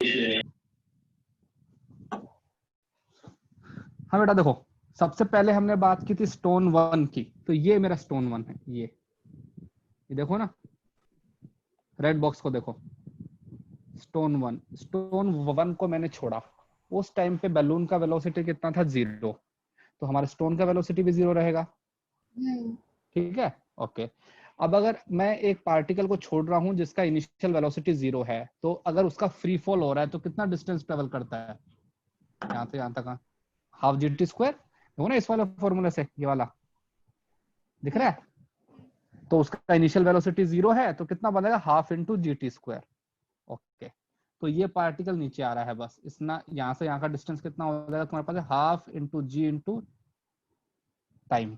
हाँ बेटा देखो, सबसे पहले हमने बात की थी स्टोन 1 की, तो ये मेरा स्टोन 1 है। ये देखो ना, रेड बॉक्स को देखो, स्टोन 1 को मैंने छोड़ा, उस टाइम पे बैलून का वेलोसिटी कितना था? 0। तो हमारे स्टोन का वेलोसिटी भी 0 रहेगा। ठीक है, ओके। अब अगर मैं एक पार्टिकल को छोड़ रहा हूं जिसका इनिशियल वेलोसिटी 0 है, तो अगर उसका फ्री फॉल हो रहा है तो कितना डिस्टेंस ट्रेवल करता है? यहाँ से यहाँ तक हाफ जी टी स्क्वायर। देखो ना इस वाले फॉर्मूले से, ये वाला दिख रहा है? तो उसका इनिशियल वेलोसिटी 0 है, तो कितना बनेगा? हाफ इंटू जी टी स्क्वायर। ओके, तो ये पार्टिकल नीचे आ रहा है, बस इतना, यहाँ से यहाँ का डिस्टेंस कितना हो जाएगा तुम्हारे पास? हाफ इंटू जी इंटू टाइम।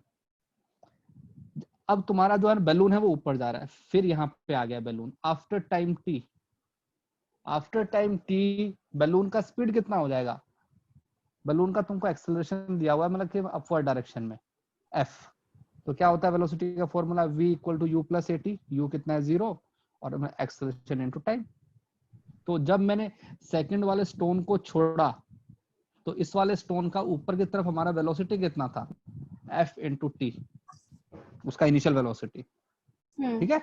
अब तुम्हारा जो है बैलून है वो ऊपर जा रहा है, फिर यहाँ पे आ गया balloon after time T. After time T balloon का स्पीड कितना हो जाएगा? बैलून का तुमको एक्सेलरेशन दिया हुआ है, मतलब कि अपवर्ड डायरेक्शन में, एफ। तो क्या होता है वेलोसिटी का formula? v equal to u plus a t. U कितना है? 0, और एक्सेलरेशन इनटू टाइम। तो जब मैंने सेकंड वाले स्टोन को छोड़ा, तो इस वाले स्टोन का ऊपर की तरफ हमारा वेलोसिटी कितना था? f इंटू टी, उसका इनिशियल वेलोसिटी। ठीक है,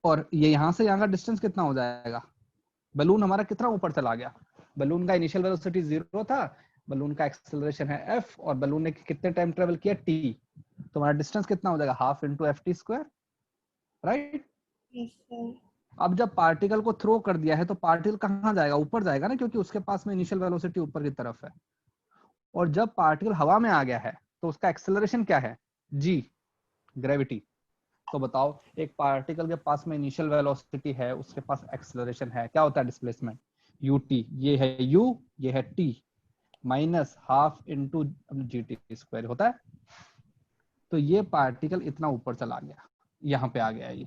और ये यहाँ से यहाँ का डिस्टेंस कितना हो जाएगा? बलून हमारा कितना ऊपर चला गया? बलून का इनिशियल वेलोसिटी 0 था, बलून का एक्सेलरेशन है f, और बलून ने कितने टाइम ट्रेवल किया? t। तो हमारा डिस्टेंस कितना हो जाएगा? Half into F T square, right? अब जब पार्टिकल को थ्रो कर दिया है, तो पार्टिकल कहाँ जाएगा? ऊपर जाएगा ना, क्योंकि उसके पास में इनिशियल वेलोसिटी ऊपर की तरफ है। और जब पार्टिकल हवा में आ गया है, तो उसका एक्सेलरेशन क्या है? g, gravity. तो बताओ, एक पार्टिकल के पास में इनिशियल वेलोसिटी है, उसके पास एक्सेलरेशन है, क्या होता है? Displacement ut। ये है u, ये है t, माइनस हाफ इंटू जी टी स्क्वायर होता है। तो ये पार्टिकल इतना ऊपर चला गया, यहाँ पे आ गया ये।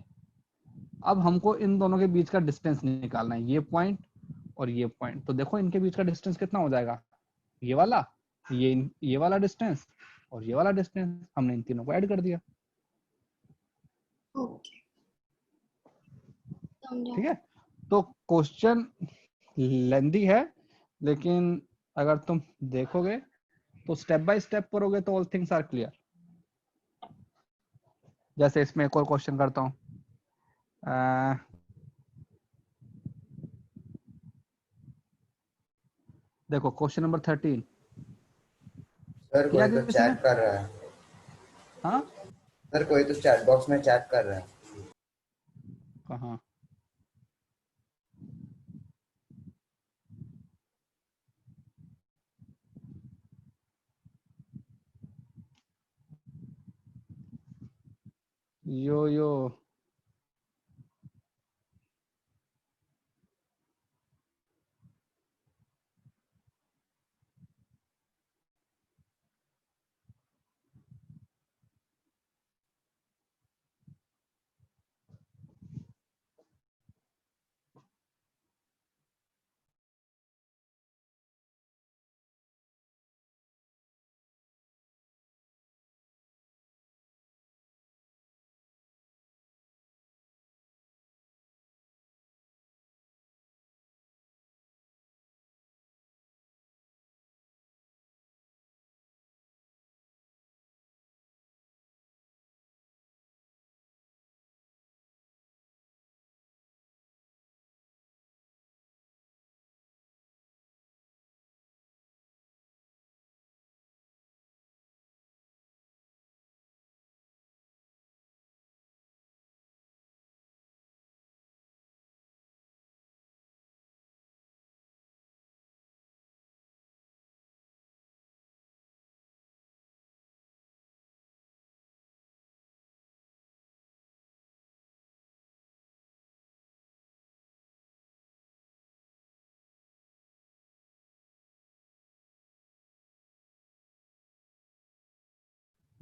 अब हमको इन दोनों के बीच का डिस्टेंस निकालना है, ये पॉइंट और ये पॉइंट। तो देखो इनके बीच का डिस्टेंस कितना हो जाएगा? ये वाला, ये वाला डिस्टेंस और ये वाला डिस्टेंस, हमने इन तीनों को ऐड कर दिया। ठीक है, तो क्वेश्चन लेंदी है, लेकिन अगर तुम देखोगे तो स्टेप बाय स्टेप करोगे तो ऑल थिंग्स आर क्लियर। जैसे इसमें एक और क्वेश्चन करता हूं। देखो क्वेश्चन नंबर 13। सर किया कोई तो किसी ने? चैट कर रहा है। हाँ, सर कोई तो चैट बॉक्स में चैट कर रहा है। कहाँ? यो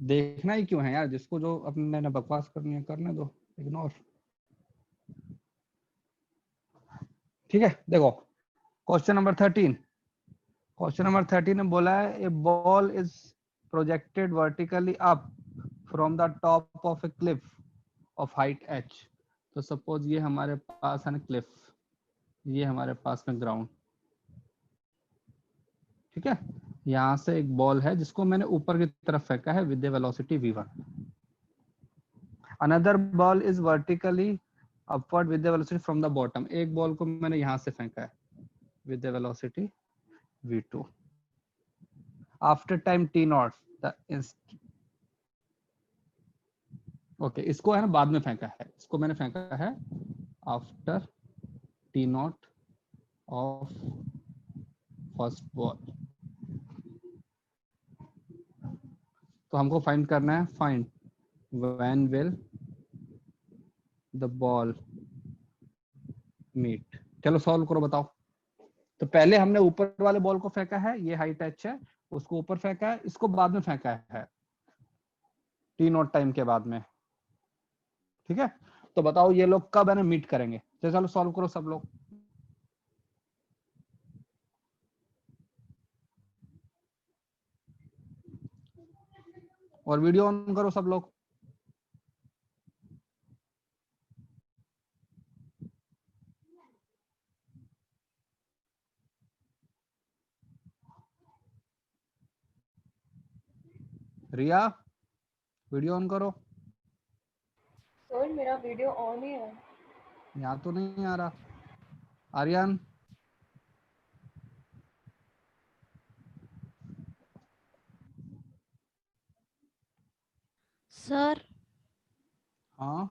देखना ही क्यों है यार? जिसको जो अपने ने बकवास करनी है करने दो, इग्नोर। ठीक है, देखो क्वेश्चन नंबर 13। क्वेश्चन नंबर 13 में बोला है a ball is projected vertically up from the top of a cliff of height h। तो सपोज ये हमारे पास है ना क्लिफ, ये हमारे पास में ग्राउंड, ठीक है। यहाँ से एक बॉल है जिसको मैंने ऊपर की तरफ फेंका है with velocity v1। Another ball is vertically upward with velocity from the bottom. एक बॉल को मैंने यहाँ से फेंका है with velocity v2। After time t not the okay, इसको है ना बाद में फेंका है, इसको मैंने फेंका है after t naught of first ball. तो हमको फाइंड करना है, find when will the ball meet. चलो सॉल्व करो, बताओ। तो पहले हमने ऊपर वाले बॉल को फेंका है, ये हाई टच है, उसको ऊपर फेंका है, इसको बाद में फेंका है टी नॉट टाइम के बाद में, ठीक है। तो बताओ ये लोग कब है ना मीट करेंगे। तो चलो सॉल्व करो सब लोग। और वीडियो ऑन करो सब लोग। रिया वीडियो ऑन करो। सर मेरा वीडियो ऑन ही है। यहाँ तो नहीं आ रहा। आर्यन सर हाँ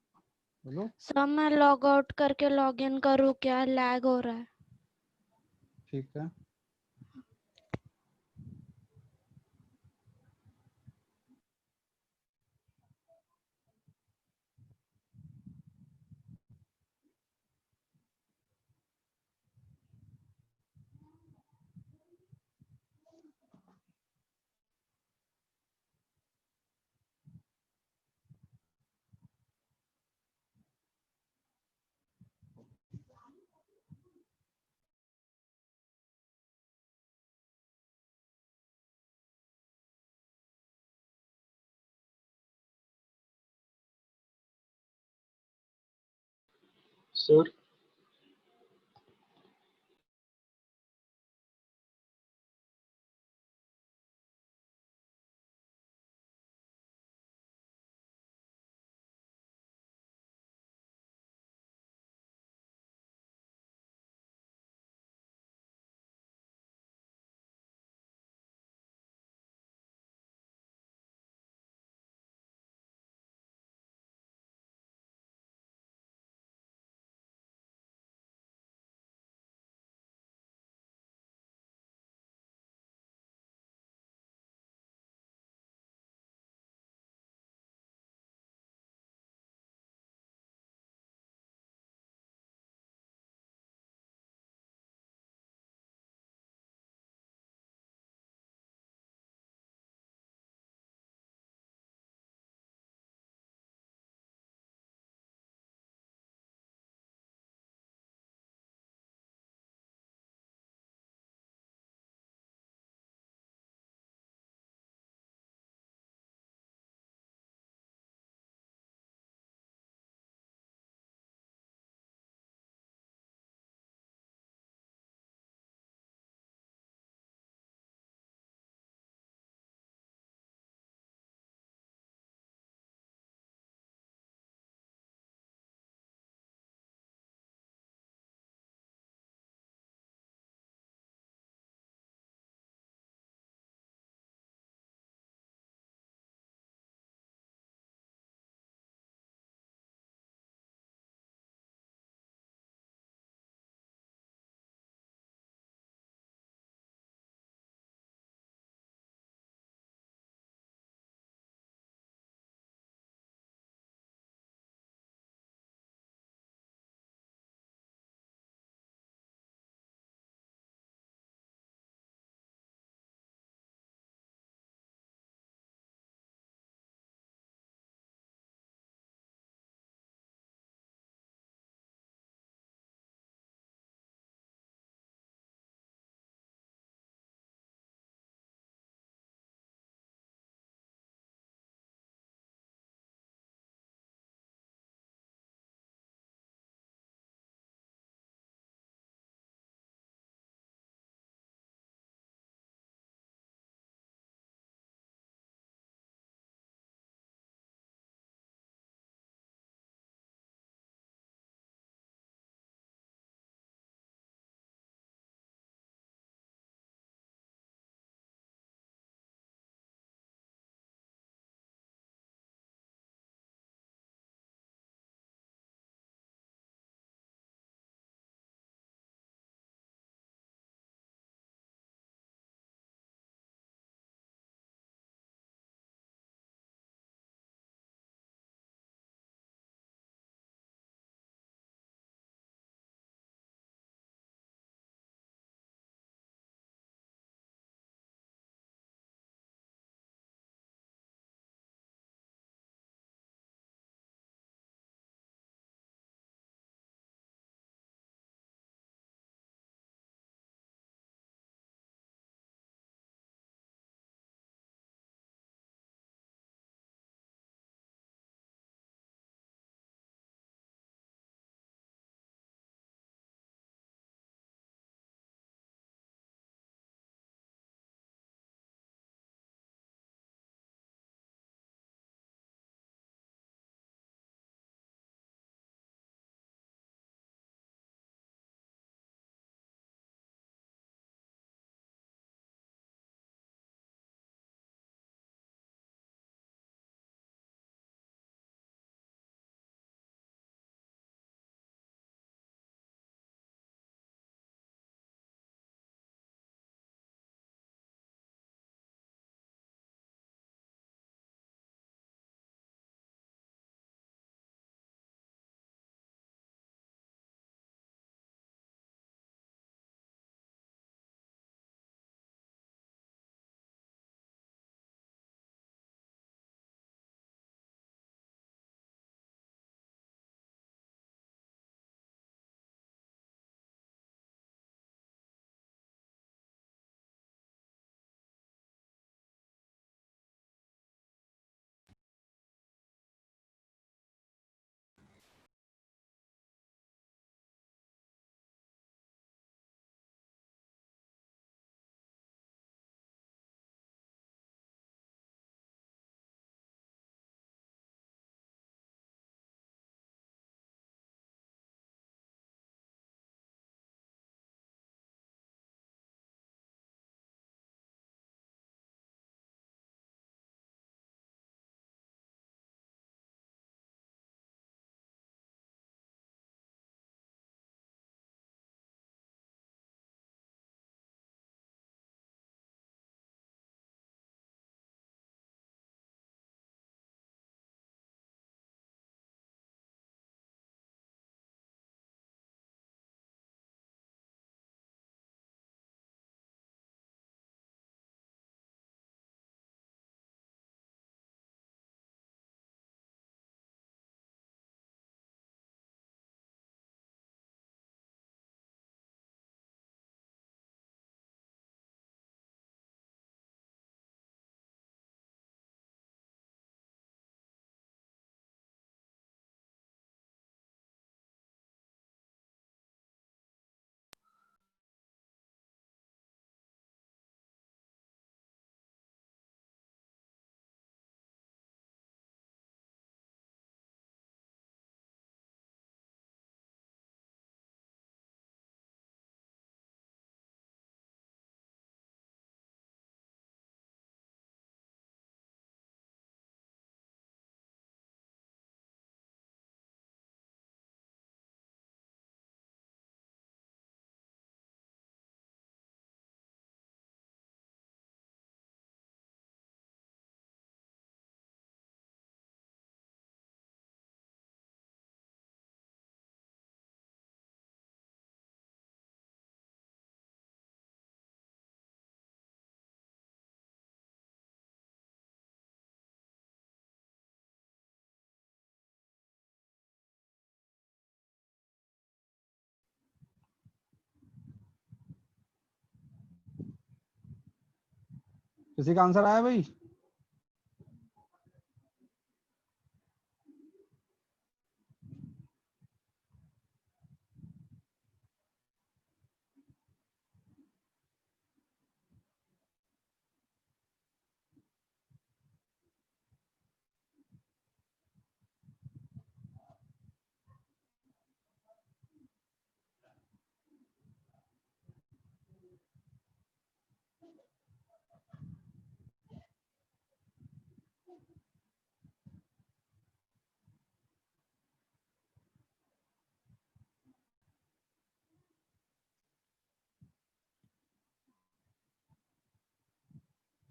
बोलो। सर मैं लॉग आउट करके लॉग इन करूँ क्या, लैग हो रहा है। ठीक है। सर किसी का आंसर आया भाई?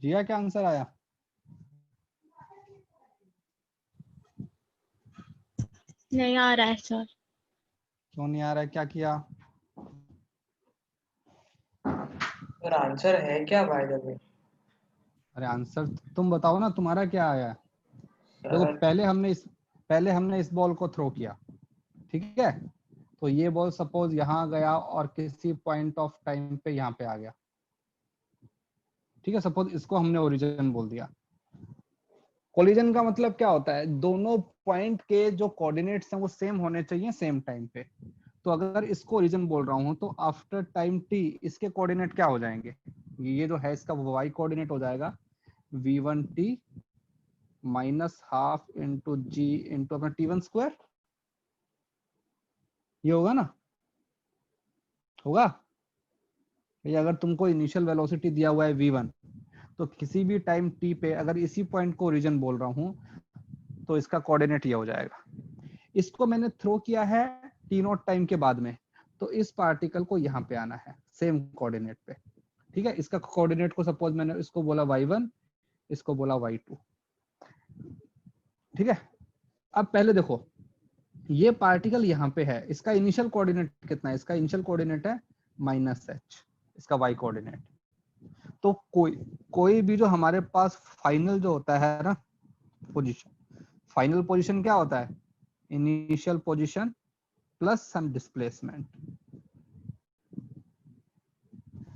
जिया क्या आंसर आया? नहीं आ रहा है सर। क्यों नहीं आ रहा है? क्या किया? सर आंसर है क्या बाय द वे? अरे आंसर तुम बताओ ना, तुम्हारा क्या आया? देखो सर पहले हमने इस बॉल को थ्रो किया, ठीक है? तो ये बॉल सपोज यहाँ गया और किसी पॉइंट ऑफ टाइम पे यहाँ पे आ गया, ठीक है? सपोज इसको हमने ओरिजिन बोल दिया। कोलिजन का मतलब क्या होता है? दोनों पॉइंट के जो कोऑर्डिनेट्स हैं वो सेम होने चाहिए सेम टाइम पे। तो अगर इसको ओरिजिन बोल रहा हूँ तो आफ्टर टाइम टी इसके कोऑर्डिनेट क्या हो जाएंगे? ये जो है इसका वाई कोऑर्डिनेट हो जाएगा v1t माइनस हाफ इंटू जी इंटू अपना t1 स्क्वायर। ये होगा ना? होगा? ये अगर तुमको इनिशियल वेलोसिटी दिया हुआ है v1, तो किसी भी टाइम t पे अगर इसी पॉइंट को ओरिजिन बोल रहा हूँ तो इसका कोऑर्डिनेट ये हो जाएगा। इसको मैंने थ्रो किया है टी नॉट टाइम के बाद में, तो इस पार्टिकल को यहाँ पे आना है सेम कोऑर्डिनेट पे, ठीक है? इसका कोऑर्डिनेट को सपोज मैंने इसको बोला y1, इसको बोला y2, ठीक है? अब पहले देखो, ये पार्टिकल यहाँ पे है, इसका इनिशियल कोऑर्डिनेट कितना है? इसका इनिशियल कोऑर्डिनेट है -h, इसका y कोऑर्डिनेट। तो कोई भी जो हमारे पास फाइनल जो होता है ना पोजीशन, फाइनल पोजीशन क्या होता है? इनिशियल पोजीशन प्लस सम डिस्प्लेसमेंट।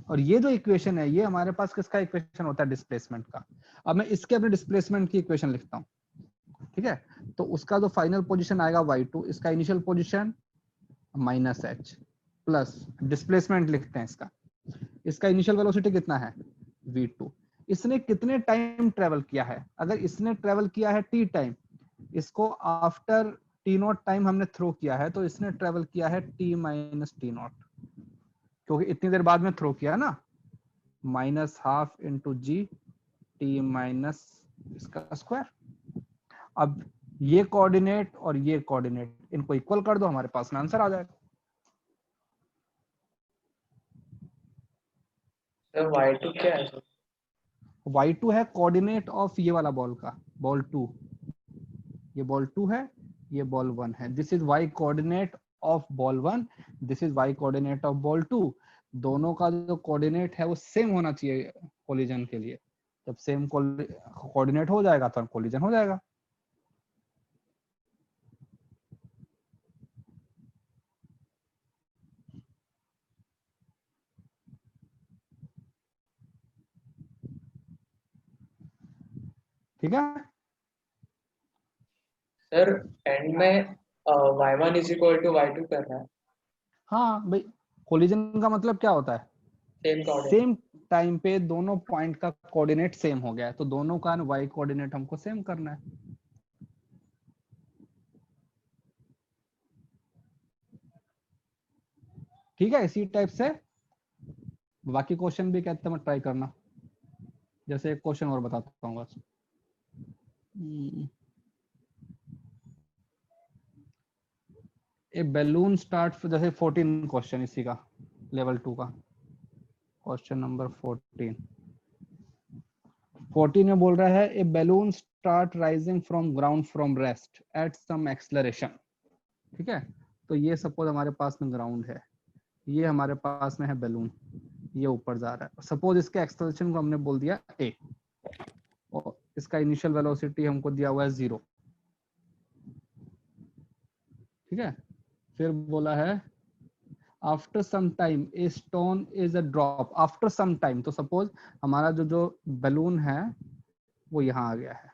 और ये जो इक्वेशन है ये हमारे पास किसका इक्वेशन होता है? डिस्प्लेसमेंट का। अब मैं इसके अपने डिस्प्लेसमेंट की इक्वेशन लिखता हूँ, ठीक है? तो उसका जो फाइनल पोजीशन आएगा y2, इसका initial position -h plus displacement लिखते हैं इसका इनिशियल वेलोसिटी कितना है? v2। इसने कितने टाइम ट्रेवल किया है? अगर इसने ट्रेवल किया है t टाइम, इसको आफ्टर t नॉट टाइम हमने थ्रो किया है, तो इसने ट्रेवल किया है t माइनस टी नॉट, क्योंकि इतनी देर बाद में थ्रो किया ना। Minus half into G T minus इसका स्क्वायर। अब ये कोऑर्डिनेट और ये कोऑर्डिनेट इनको इक्वल कर दो, हमारे पास में आंसर आ जाएगा। सर y2 क्या है सर? y2 है कोऑर्डिनेट ऑफ ये वाला बॉल का, बॉल 2। ये बॉल 2 है, ये बॉल 1 है। This is y coordinate of ball 1, this is y coordinate of ball 2। दोनों का जो कोऑर्डिनेट है वो सेम होना चाहिए कोलिजन के लिए। जब सेम कोऑर्डिनेट हो जाएगा तो कोलिजन हो जाएगा। ठीक है? सर एंड में y1 is equal to y2 कर रहा है। हाँ भाई, कोलिजन का मतलब क्या होता है? Same coordinate. सेम टाइम पे दोनों पॉइंट का कोऑर्डिनेट सेम हो गया है, तो दोनों का y कोऑर्डिनेट हमको सेम करना है। ठीक है? इसी टाइप से बाकी क्वेश्चन भी कहते हैं, ट्राई करना। जैसे एक क्वेश्चन और बताता हूँ बस। ए बैलून स्टार्ट, जैसे 14 क्वेश्चन इसी का लेवल 2 का क्वेश्चन नंबर 14 में बोल रहा है a balloon start rising from ground from rest at some acceleration. ठीक है? तो ये सपोज हमारे पास में ग्राउंड है, ये हमारे पास में है बैलून, ये ऊपर जा रहा है। सपोज इसके एक्सेलरेशन को हमने बोल दिया a, और इसका इनिशियल वेलोसिटी हमको दिया हुआ है 0। ठीक है? फिर बोला है after some time a stone is a drop after some time. तो सपोज हमारा जो बलून है वो यहाँ आ गया है,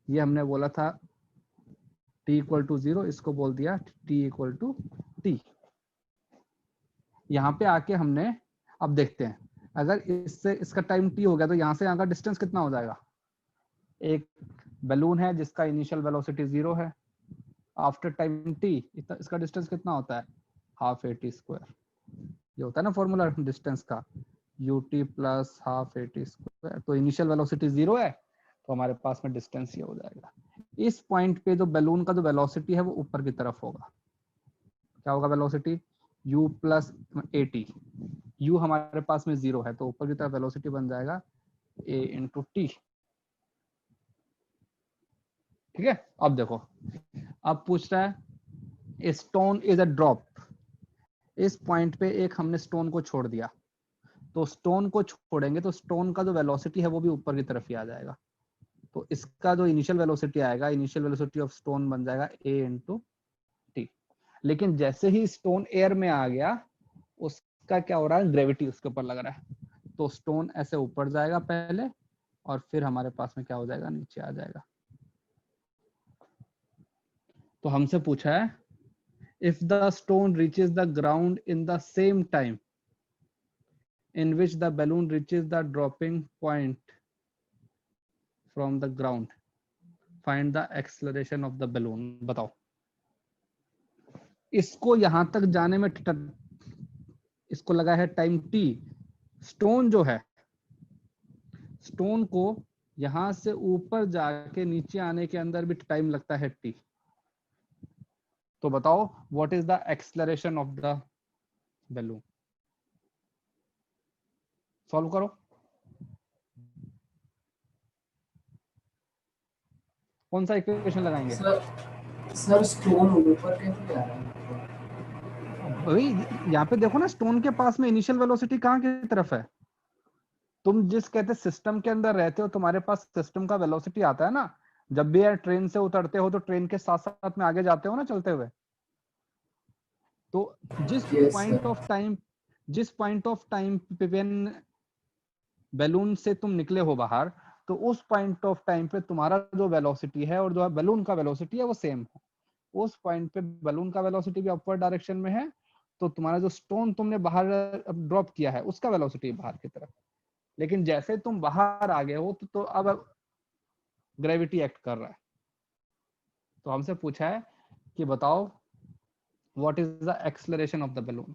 ये हमने बोला था t इक्वल टू 0, इसको बोल दिया t इक्वल टू t। यहाँ पे आके हमने, अब देखते हैं अगर इससे इसका टाइम t हो गया तो यहाँ से यहाँ का डिस्टेंस कितना हो जाएगा। एक बलून है जिसका इनिशियल वेलोसिटी 0 है, आफ्टर टाइम t इसका डिस्टेंस कितना होता है, हाफ ए टी स्क्वायर। ये होता है ना फॉर्मूला डिस्टेंस का, ut plus half A T square. तो इनिशियल वेलोसिटी 0 है तो हमारे पास में डिस्टेंस ये हो जाएगा। इस पॉइंट पे जो बैलून का जो वेलोसिटी है वो ऊपर की तरफ होगा। क्या होगा velocity, u plus a T. u हमारे पास में 0 है तो ऊपर की तरफ वेलोसिटी बन जाएगा a इंटू टी। ठीक है, अब देखो, अब पूछ रहा है स्टोन इज अ ड्रॉप। इस पॉइंट पे एक हमने स्टोन को छोड़ दिया, तो स्टोन को छोड़ेंगे तो स्टोन का जो वेलोसिटी है वो भी ऊपर की तरफ ही आ जाएगा। तो इसका जो इनिशियल वेलोसिटी आएगा, इनिशियल वेलोसिटी ऑफ स्टोन बन जाएगा a इंटू टी। लेकिन जैसे ही स्टोन एयर में आ गया उसका क्या हो रहा है, ग्रेविटी उसके ऊपर लग रहा है, तो स्टोन ऐसे ऊपर जाएगा पहले और फिर हमारे पास में क्या हो जाएगा, नीचे आ जाएगा। तो हमसे पूछा है if the stone reaches the ground in the same time in which the balloon reaches the dropping point from the ground, find the acceleration of the balloon। बताओ, इसको यहां तक जाने में इसको लगा है टाइम t। स्टोन जो है, स्टोन को यहां से ऊपर जाके नीचे आने के अंदर भी टाइम लगता है t। तो बताओ what is the acceleration of the balloon. Solve करो। कौन सा इक्वेशन लगाएंगे। सर स्टोन ऊपर कैसे आ रहा है। भाई यहाँ पे देखो ना, स्टोन के पास में इनिशियल वेलोसिटी कहाँ की तरफ है। तुम जिस कहते सिस्टम के अंदर रहते हो, तुम्हारे पास सिस्टम का वेलोसिटी आता है ना। जब भी यार ट्रेन से उतरते हो तो ट्रेन के साथ साथ में आगे जाते हो ना चलते हुए। तो जिस पॉइंट ऑफ टाइम, जिस पॉइंट ऑफ टाइम पे बैलून से तुम निकले हो बाहर, तो उस पॉइंट ऑफ टाइम पे तुम्हारा जो वेलोसिटी है और जो बैलून का वेलोसिटी है वो सेम है। उस पॉइंट पे बैलून का वेलोसिटी भी अपवर्ड डायरेक्शन में है, तो तुम्हारा जो स्टोन तुमने बाहर ड्रॉप किया है उसका वेलोसिटी बाहर की तरफ। लेकिन जैसे तुम बाहर आ गए हो तो अब ग्रेविटी एक्ट कर रहा है। तो हमसे पूछा है कि बताओ what is the acceleration of the balloon.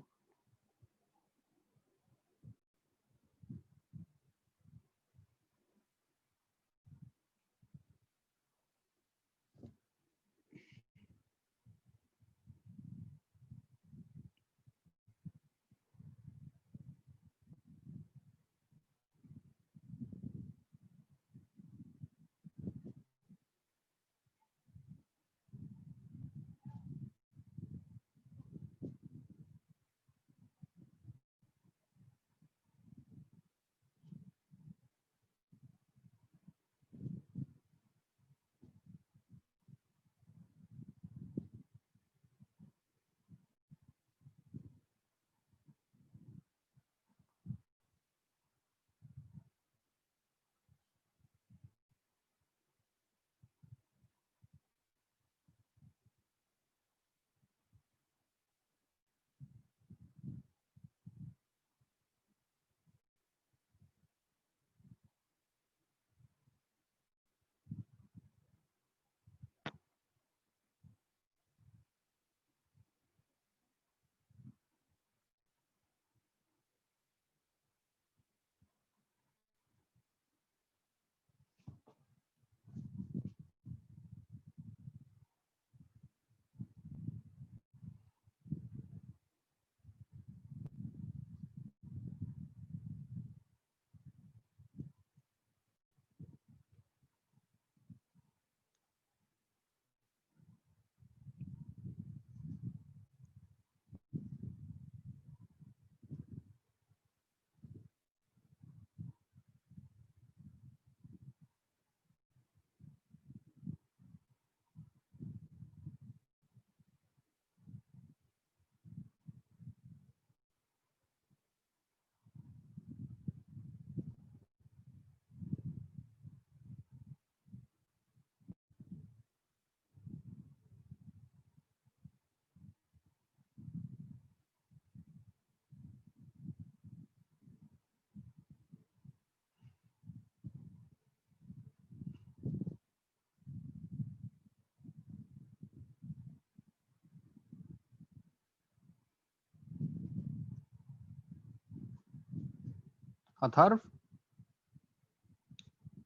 Atharva,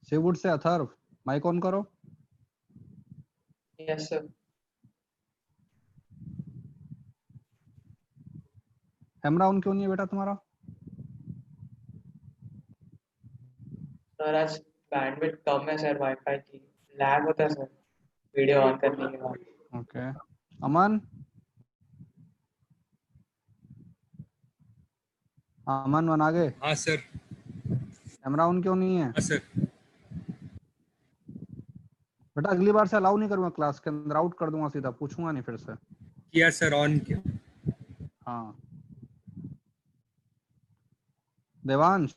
शिववुड से अथर्व, माइक ऑन करो। Yes sir. कैमरा ऑन क्यों नहीं है बेटा तुम्हारा? सर आज बैंडविड्थ कम है सर, वाईफाई की लैग होता है सर वीडियो ऑन करने के बाद। ओके, अमन, अमन वन आगे, हाँ सर। कैमरा ऑन क्यों नहीं है? हाँ सर। बेटा अगली बार से अलाउ नहीं करूंगा क्लास के अंदर, आउट कर दूंगा सीधा, पूछूंगा नहीं फिर से। किया सर, ऑन किया। हाँ देवांश,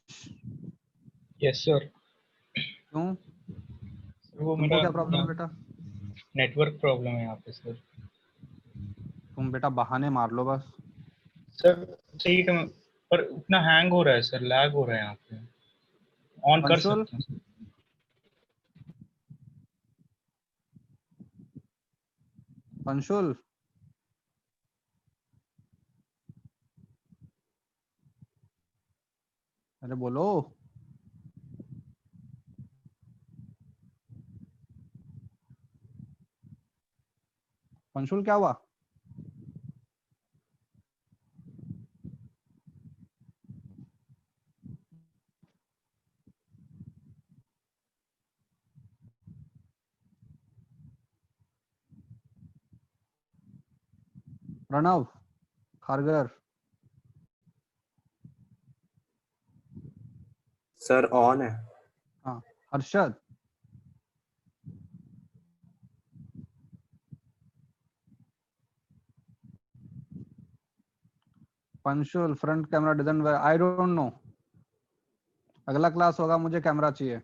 यस सर। क्यों, वो तुमको मेरा क्या प्रॉब्लम है बेटा? नेटवर्क प्रॉब्लम है यहाँ पे सर। तुम बेटा बहाने मार लो बस। सर सही टाइम पर उतना हैंग हो रहा है सर, लैग हो रहा है यहाँ पे। ऑन कर अंशुल, सकते हैं सर। अंशुल, अरे बोलो। अंशुल क्या हुआ? प्रणव खारगर, सर ऑन है। हाँ Harshad, Panshul front camera doesn't work, I don't know, अगला क्लास होगा मुझे कैमरा चाहिए,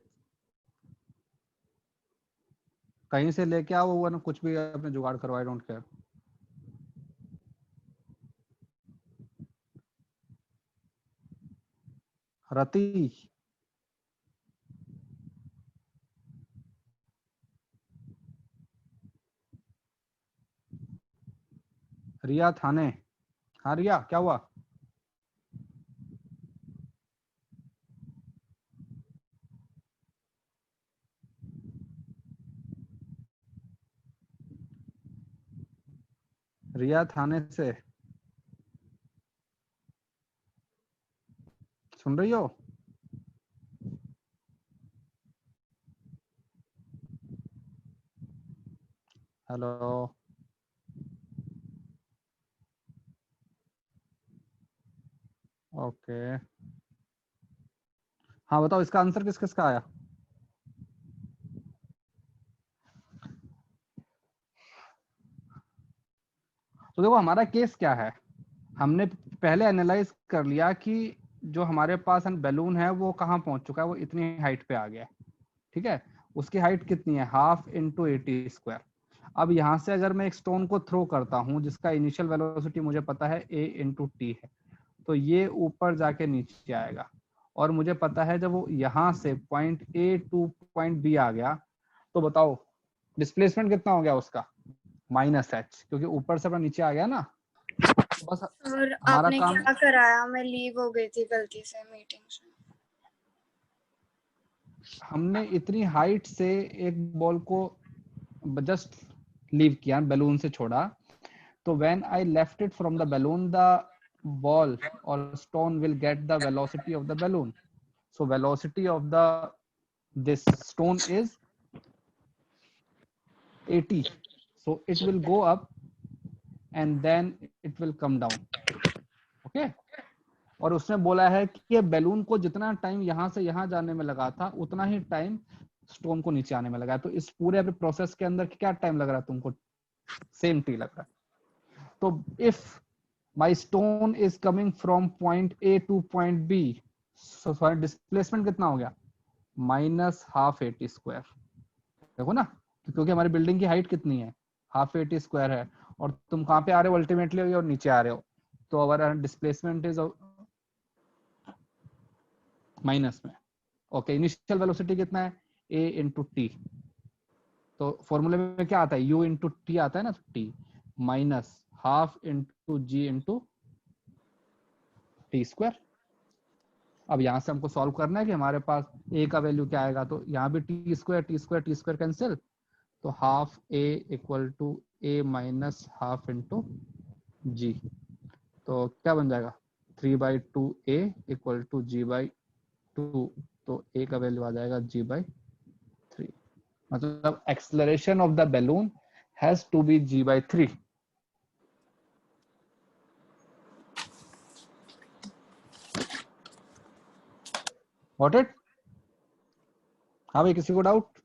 कहीं से लेके आओ वो ना, कुछ भी अपने जुगाड़ करो, आई डोंट केयर। रति, रिया थाने, हाँ रिया क्या हुआ? रिया थाने से सुन रही हो? हेलो, ओके, हाँ बताओ इसका आंसर किस किस का आया? तो देखो हमारा केस क्या है, हमने पहले एनालाइज कर लिया कि जो हमारे पास बैलून है वो कहाँ पहुंच चुका है, वो इतनी हाइट पे आ गया, ठीक है, उसकी हाइट कितनी है, हाफ इंटू 80 स्क्वायर। अब यहाँ से अगर मैं एक स्टोन को थ्रो करता हूँ जिसका इनिशियल वेलोसिटी मुझे पता है a इंटू टी है, तो ये ऊपर जाके नीचे आएगा, और मुझे पता है जब वो यहाँ से point A to point B आ गया, तो बताओ डिस्प्लेसमेंट कितना हो गया उसका, माइनस एच, क्योंकि ऊपर से अपना नीचे आ गया ना। तो बस और हमारा आपने काम, क्या कराया? मैं लीव हो गई थी गलती से मीटिंग से। हमने इतनी हाइट से एक बॉल को जस्ट लीव किया, बैलून से छोड़ा, तो when I left it from the balloon, the ball और stone will get the velocity of the balloon, so velocity of the this stone is 80, so it will go up and then it will come down, okay। और उसने बोला है कि ये balloon को जितना time यहाँ से यहाँ जाने में लगा था उतना ही टाइम स्टोन को नीचे आने में लगा है, तो इस पूरे प्रोसेस के अंदर क्या टाइम लग रहा है तुमको, सेम टी लग रहा है। तो if my stone is coming from point A to point b, so displacement कितना हो गया, माइनस हाफ 80 स्क्वायर, देखो ना, क्योंकि हमारी बिल्डिंग की हाइट कितनी है, हाफ 80 स्क्वायर है, और तुम कहाँ पे आ रहे हो अल्टीमेटली, और नीचे आ रहे हो, तो अवर डिस्प्लेसमेंट इज माइनस में, ओके। इनिशियल वेलोसिटी कितना है, a इंटू टी, तो फॉर्मूले में क्या आता है, u इंटू टी आता है ना, t माइनस हाफ इंटू जी इंटू टी स्क्वायर। अब यहाँ से हमको सॉल्व करना है कि हमारे पास a का वैल्यू क्या आएगा, तो यहाँ भी टी स्क्वायर कैंसिल, तो half a equal to a minus half into g, तो क्या बन जाएगा 3/2a इक्वल टू g/2, तो a का वैल्यू आ जाएगा g/3, मतलब acceleration of the balloon has to be g/3। Got it? हाँ भाई, किसी को डाउट?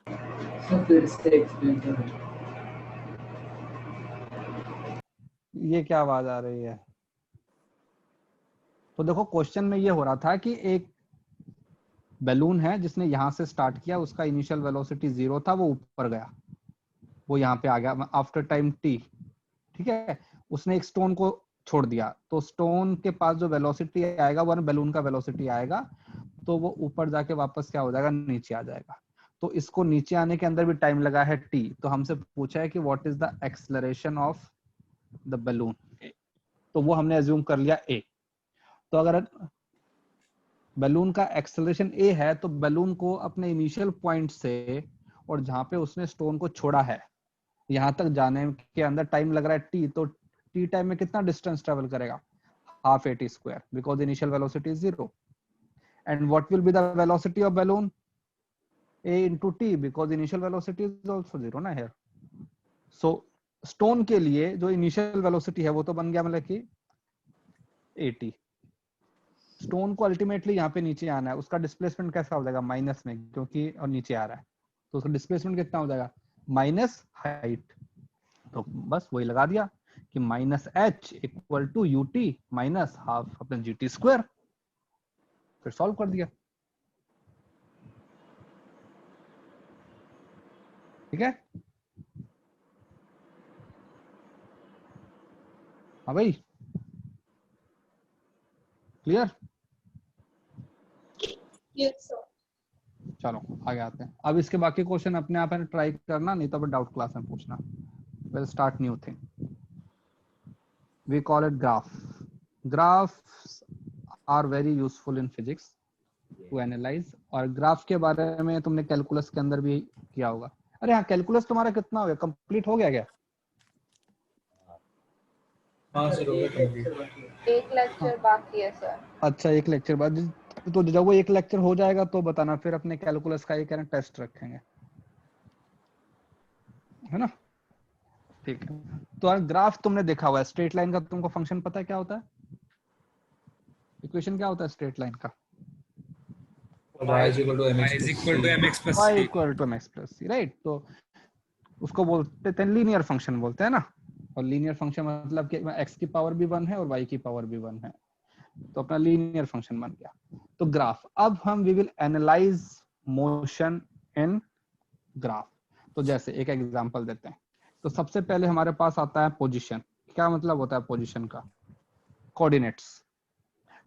सर फिर से एक्सप्लेन करें। ये क्या आवाज आ रही है? तो देखो क्वेश्चन में ये हो रहा था कि एक बैलून है जिसने यहां से स्टार्ट किया, उसका इनिशियल वेलोसिटी 0 था, वो ऊपर गया, वो यहाँ पे आ गया आफ्टर टाइम t, ठीक है। उसने एक स्टोन को छोड़ दिया, तो स्टोन के पास जो वेलोसिटी आएगा वो बैलून का वेलोसिटी आएगा, तो वो ऊपर जाके वापस क्या हो जाएगा, नीचे आ जाएगा। तो इसको नीचे आने के अंदर भी टाइम लगा है t, तो हमसे पूछा है कि what is the acceleration of the balloon, तो वो हमने अज्यूम कर लिया a। तो अगर बैलून का एक्सेलरेशन a है, तो बैलून को अपने इनिशियल पॉइंट से और जहां पे उसने स्टोन को छोड़ा है यहां तक जाने के अंदर टाइम लग रहा है t, तो t टाइम में कितना डिस्टेंस ट्रेवल करेगा, half a t square, because initial velocity is 0। And what will be the velocity of balloon, a into t, because initial velocity is also 0 ना here। so स्टोन के लिए जो initial velocity है वो तो बन गया मतलब कि 80। स्टोन को अल्टीमेटली यहाँ पे नीचे आना है, उसका डिस्प्लेसमेंट कैसा हो जाएगा, माइनस में, क्योंकि और नीचे आ रहा है, तो उसका डिस्प्लेसमेंट कितना हो जाएगा, माइनस हाइट। तो बस वही लगा दिया कि minus h equal to u t minus half अपने जी टी स्क्वायर, फिर सॉल्व कर दिया, ठीक है। हाँ भाई, क्लियर? Yes, sir. चलो आगे आते हैं। अब इसके बाकी क्वेश्चन अपने आप ट्राई करना, नहीं तो फिर डाउट क्लास में पूछना। Will start new thing, we call it graph. Graphs are very useful in physics to analyse, और ग्राफ के बारे में तुमने कैलकुलस के अंदर भी किया होगा। अरे हाँ, कैलकुलस तुम्हारा कितना हो गया, कंप्लीट हो गया क्या? हाँ सर, हो गया कंप्लीट। एक लेक्चर बाकी है सर। अच्छा, एक लेक्चर बाद, तो जब वो एक लेक्चर हो जाएगा तो बताना, फिर अपने कैलकुलस का एक टेस्ट रखेंगे, है ना? ठीक है। तो ग्राफ तुमने देखा हुआ है, स्ट्रेट लाइन का तुमको फंक्शन पता है क्या होता है, इक्वेशन क्या होता है स्ट्रेट लाइन का, y is equal to mx plus y c। Equal to mx plus c, right. तो उसको बोलते थे लीनियर फंक्शन बोलते हैं ना, और लीनियर फंक्शन मतलब कि x की पावर भी 1 है और y की पावर भी 1 है, तो अपना लीनियर फंक्शन बन गया। तो ग्राफ, अब हम we will analyse motion in graph. तो जैसे एक एग्जांपल देते हैं, तो सबसे पहले हमारे पास आता है पोजीशन। क्या मतलब होता है पोजीशन का, coordinates.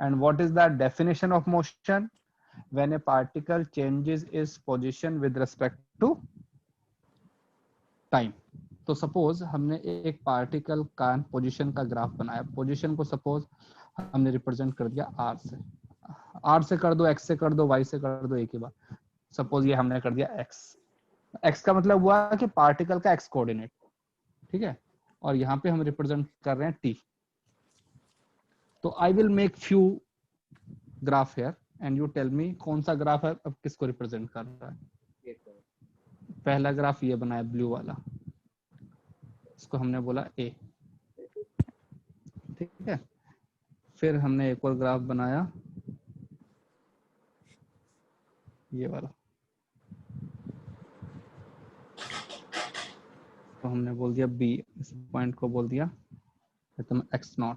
And what is the definition of motion, when a particle changes its position with respect to time. तो सपोज हमने एक पार्टिकल का पोजीशन का ग्राफ बनाया, पोजीशन को सपोज हमने रिप्रेजेंट कर दिया r से, r से कर दो, x से कर दो, y से कर दो, एक ही बात। सपोज ये हमने कर दिया x का मतलब हुआ कि पार्टिकल का x कोऑर्डिनेट, ठीक है, और यहाँ पे हम रिप्रेजेंट कर रहे हैं t। तो I will make few graph here and you tell me कौन सा ग्राफ है, अब किसको रिप्रेजेंट कर रहा है। पहला ग्राफ ये बनाया ब्लू वाला, इसको हमने बोला a, ठीक है। फिर हमने एक और ग्राफ बनाया ये वाला, तो हमने बोल दिया b, इस पॉइंट को बोल दिया तुम x0।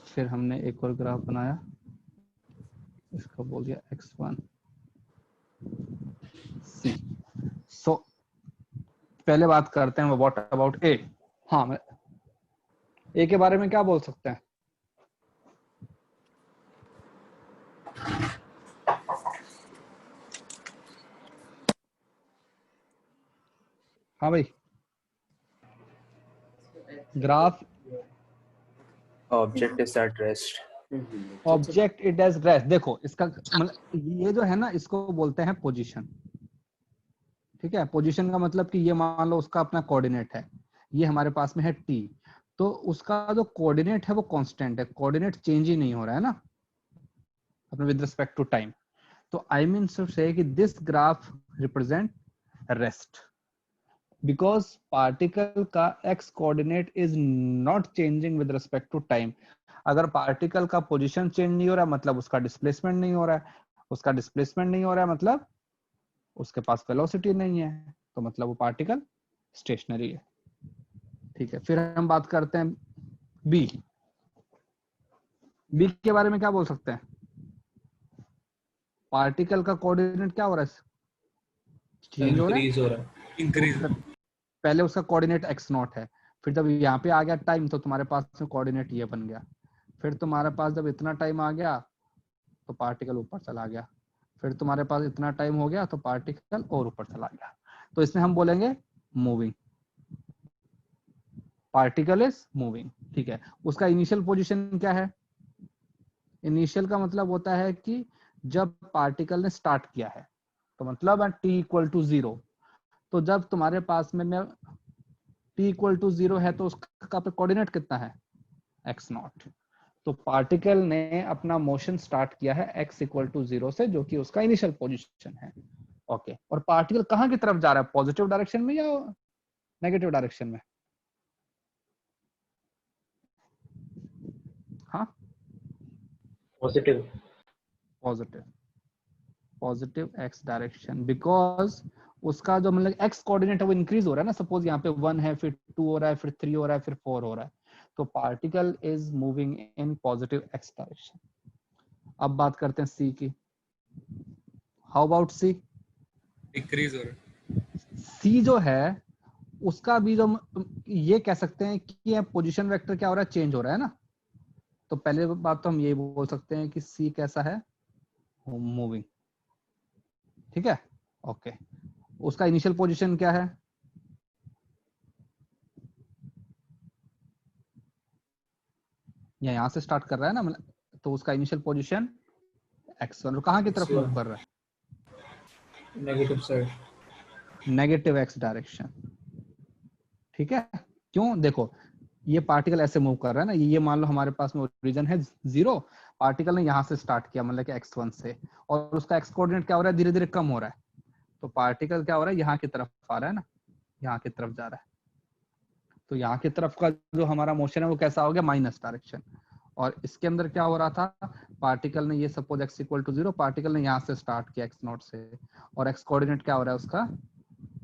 फिर हमने एक और ग्राफ बनाया, इसको बोल दिया x1 c। सो पहले बात करते हैं व्हाट अबाउट a। हाँ, मैं a के बारे में क्या बोल सकते हैं, हाँ भाई, graph Object is at rest. Object it as rest. देखो इसका मतलब ये जो है ना, इसको बोलते हैं पोजीशन। ठीक है, पोजीशन का मतलब कि ये मान लो उसका अपना कोऑर्डिनेट है, ये हमारे पास में है t, तो उसका जो कोऑर्डिनेट है वो कांस्टेंट है, कोऑर्डिनेट चेंज ही नहीं हो रहा है ना अपने विद रिस्पेक्ट टू टाइम। तो आई मीन टू से कि this graph represent rest because particle का x coordinate is not changing with respect to time. अगर पार्टिकल का पोजीशन चेंज नहीं हो रहा मतलब उसका डिस्प्लेसमेंट नहीं हो रहा है, उसका डिस्प्लेसमेंट नहीं हो रहा है मतलब उसके पास वेलोसिटी नहीं है, तो मतलब वो पार्टिकल स्टेशनरी है। ठीक है, फिर हम बात करते हैं बी। बी के बारे में क्या बोल सकते हैं? पार्टिकल का कोऑर्डिनेट क्या हो रहा है? चेंज हो रहा है, इंक्रीज। पहले उसका कोऑर्डिनेट x नॉट है, फिर जब यहाँ पे आ गया टाइम तो तुम्हारे पास में कोऑर्डिनेट ये बन गया, फिर तुम्हारे पास जब इतना टाइम आ गया तो पार्टिकल ऊपर चला गया, फिर तुम्हारे पास इतना टाइम हो गया तो पार्टिकल और ऊपर चला गया। तो इसमें हम बोलेंगे मूविंग, पार्टिकल इज मूविंग। ठीक है, उसका इनिशियल पोजीशन क्या है? इनिशियल का मतलब होता है कि जब पार्टिकल ने स्टार्ट किया है, तो मतलब t इक्वल टू 0। तो जब तुम्हारे पास में t इक्वल टू 0 है तो उसका कोऑर्डिनेट कितना है? x not. तो पार्टिकल ने अपना मोशन स्टार्ट किया है x इक्वल टू 0 से, जो कि उसका इनिशियल पोजीशन है। ओके, और पार्टिकल कहाँ की तरफ जा रहा है? पॉजिटिव डायरेक्शन में या नेगेटिव डायरेक्शन में? हाँ, Positive. Positive, positive x direction, because उसका जो मतलब x कोऑर्डिनेट है वो इंक्रीज हो रहा है ना। सपोज यहाँ पे 1 है, फिर 2 हो रहा है, फिर 3 हो रहा है, फिर 4 हो रहा है, तो particle is moving in positive x direction. अब बात करते हैं सी की। How about C? डिक्रीज हो रहा है। सी जो है उसका भी जो ये कह सकते हैं कि पोजीशन वेक्टर क्या हो रहा है? चेंज हो रहा है ना। तो पहले बात तो हम ये बोल सकते हैं कि सी कैसा है? मूविंग। ठीक है, ओके। उसका इनिशियल पोजीशन क्या है? यहाँ से स्टार्ट कर रहा है ना, तो उसका इनिशियल पोजीशन x1, और कहाँ की तरफ मूव कर रहा है? Negative side. Negative x direction. ठीक है, क्यों? देखो ये पार्टिकल ऐसे मूव कर रहा है ना, ये मान लो हमारे पास में ओरिजिन है 0, पार्टिकल ने यहाँ से स्टार्ट किया मतलब कि x1 से, और उसका x कोऑर्डिनेट क्या हो रहा है? धीरे धीरे कम हो रहा है, तो पार्टिकल क्या हो रहा है? यहाँ की तरफ आ रहा है ना, यहाँ की तरफ जा रहा है। तो यहाँ की तरफ का जो हमारा मोशन है वो कैसा हो गया? Minus direction. और इसके अंदर क्या हो रहा था? पार्टिकल ने ये suppose x equal to 0, particle ने यहाँ से स्टार्ट किया x नॉट से, और x कोऑर्डिनेट क्या हो रहा है? उसका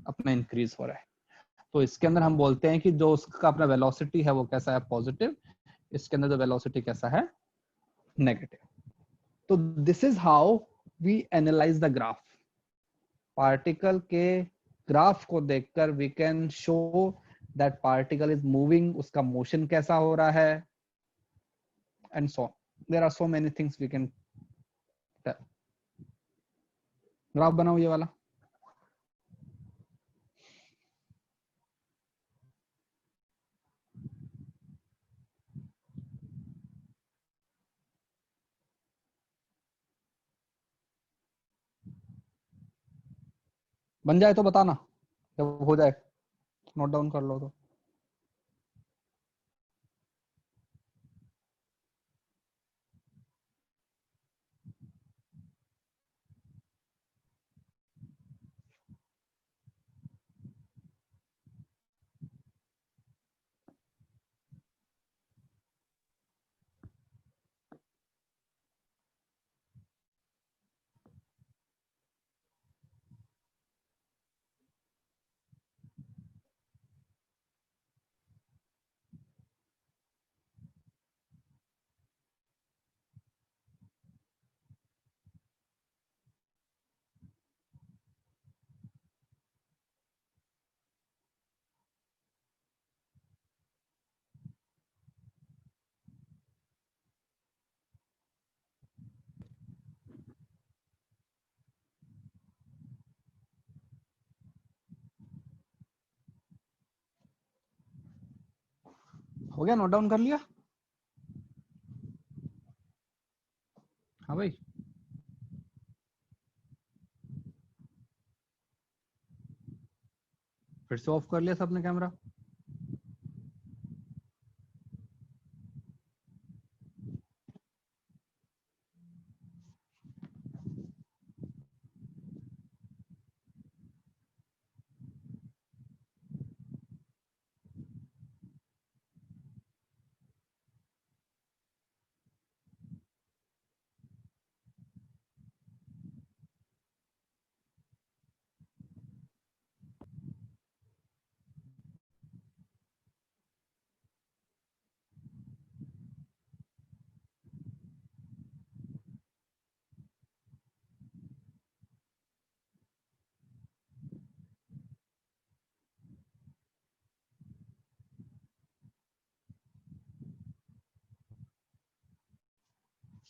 अपना इंक्रीज हो रहा है। तो इसके अंदर हम बोलते हैं कि जो उसका अपना वेलोसिटी है वो कैसा है? पॉजिटिव। इसके अंदर जो वेलोसिटी कैसा है? नेगेटिव। तो this is how we analyse the graph. Particle के ग्राफ को देखकर we can show that particle is moving, उसका मोशन कैसा हो रहा है, and so there are so many things we can tell. Graph बनाओ ये वाला। बन जाए तो बताना, जब हो जाए नोट डाउन कर लो तो। हो गया? नोट डाउन कर लिया? हाँ भाई, फिर से ऑफ कर लिया सबने कैमरा।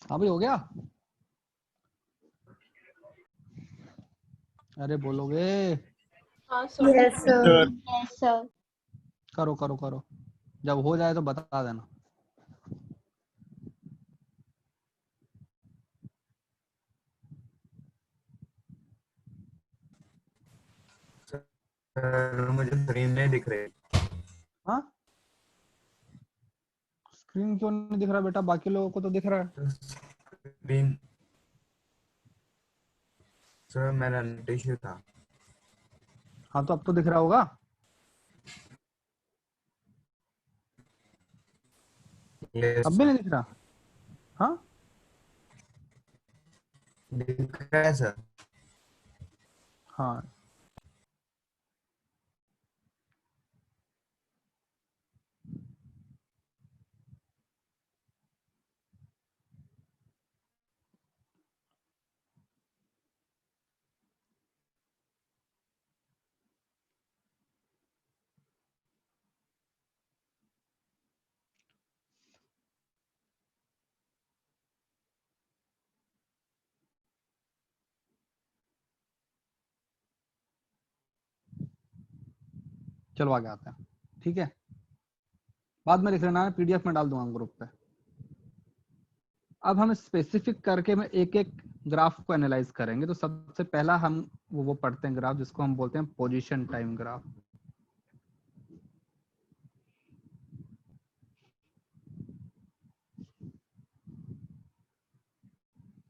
हाँ भाई, हो गया? अरे बोलोगे? हाँ sir. Yes sir. Sir yes sir. करो करो करो, जब हो जाए तो बता देना। सर मुझे स्क्रीन नहीं दिख रही। हाँ, स्क्रीन क्यों नहीं दिख रहा बेटा? बाकी लोगों को तो दिख रहा है। स्क्रीन सर मेरा नेट इश्यू था। हाँ तो अब तो दिख रहा होगा। यस अब भी नहीं दिख रहा? हाँ, दिख रहा है सर। हाँ, चलो आगे आते हैं। ठीक है, बाद में लिख लेना है, पीडीएफ में डाल दूंगा ग्रुप पे। अब हम स्पेसिफिक करके मैं एक एक ग्राफ को एनालाइज करेंगे। तो सबसे पहला हम वो पढ़ते हैं ग्राफ जिसको हम बोलते हैं पोजीशन टाइम ग्राफ।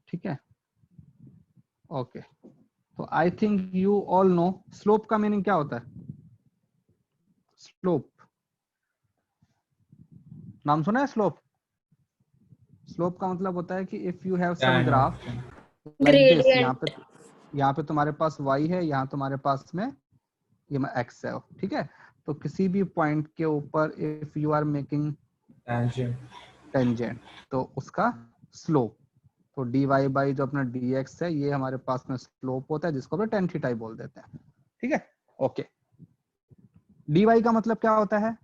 ठीक है, ओके। तो I think you all know slope का मीनिंग क्या होता है? स्लोप नाम सुना है? स्लोप, स्लोप का मतलब होता है कि if you have some graph like this, यहाँ पे तुम्हारे पास y है, यहाँ तुम्हारे पास में ये x है। ठीक है, तो किसी भी पॉइंट के ऊपर if you are making tangent तो उसका स्लोप, तो dy बाई जो अपना dx है ये हमारे पास में स्लोप होता है, जिसको अपने tan थीटा बोल देते हैं। ठीक है, ओके। dy का मतलब क्या होता है?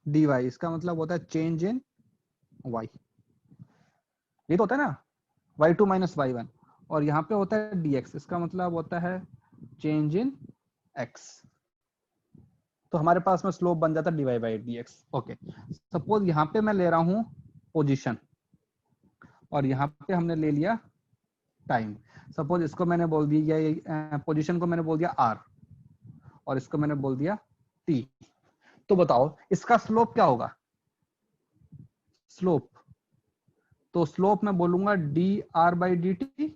dy इसका मतलब होता है चेंज इन y, ये तो होता है ना, y2 माइनस y1। और यहाँ पे होता है dx, इसका मतलब होता है चेंज इन x। तो हमारे पास में स्लोप बन जाता है dy by dx। Okay, suppose यहाँ पे मैं ले रहा हूँ पोजीशन और यहाँ पे हमने ले लिया टाइम। सपोज इसको मैंने बोल दिया, पोजीशन को मैंने बोल दिया r और इसको मैंने बोल दिया t। तो बताओ इसका स्लोप क्या होगा? स्लोप, तो स्लोप मैं बोलूंगा D R by D T,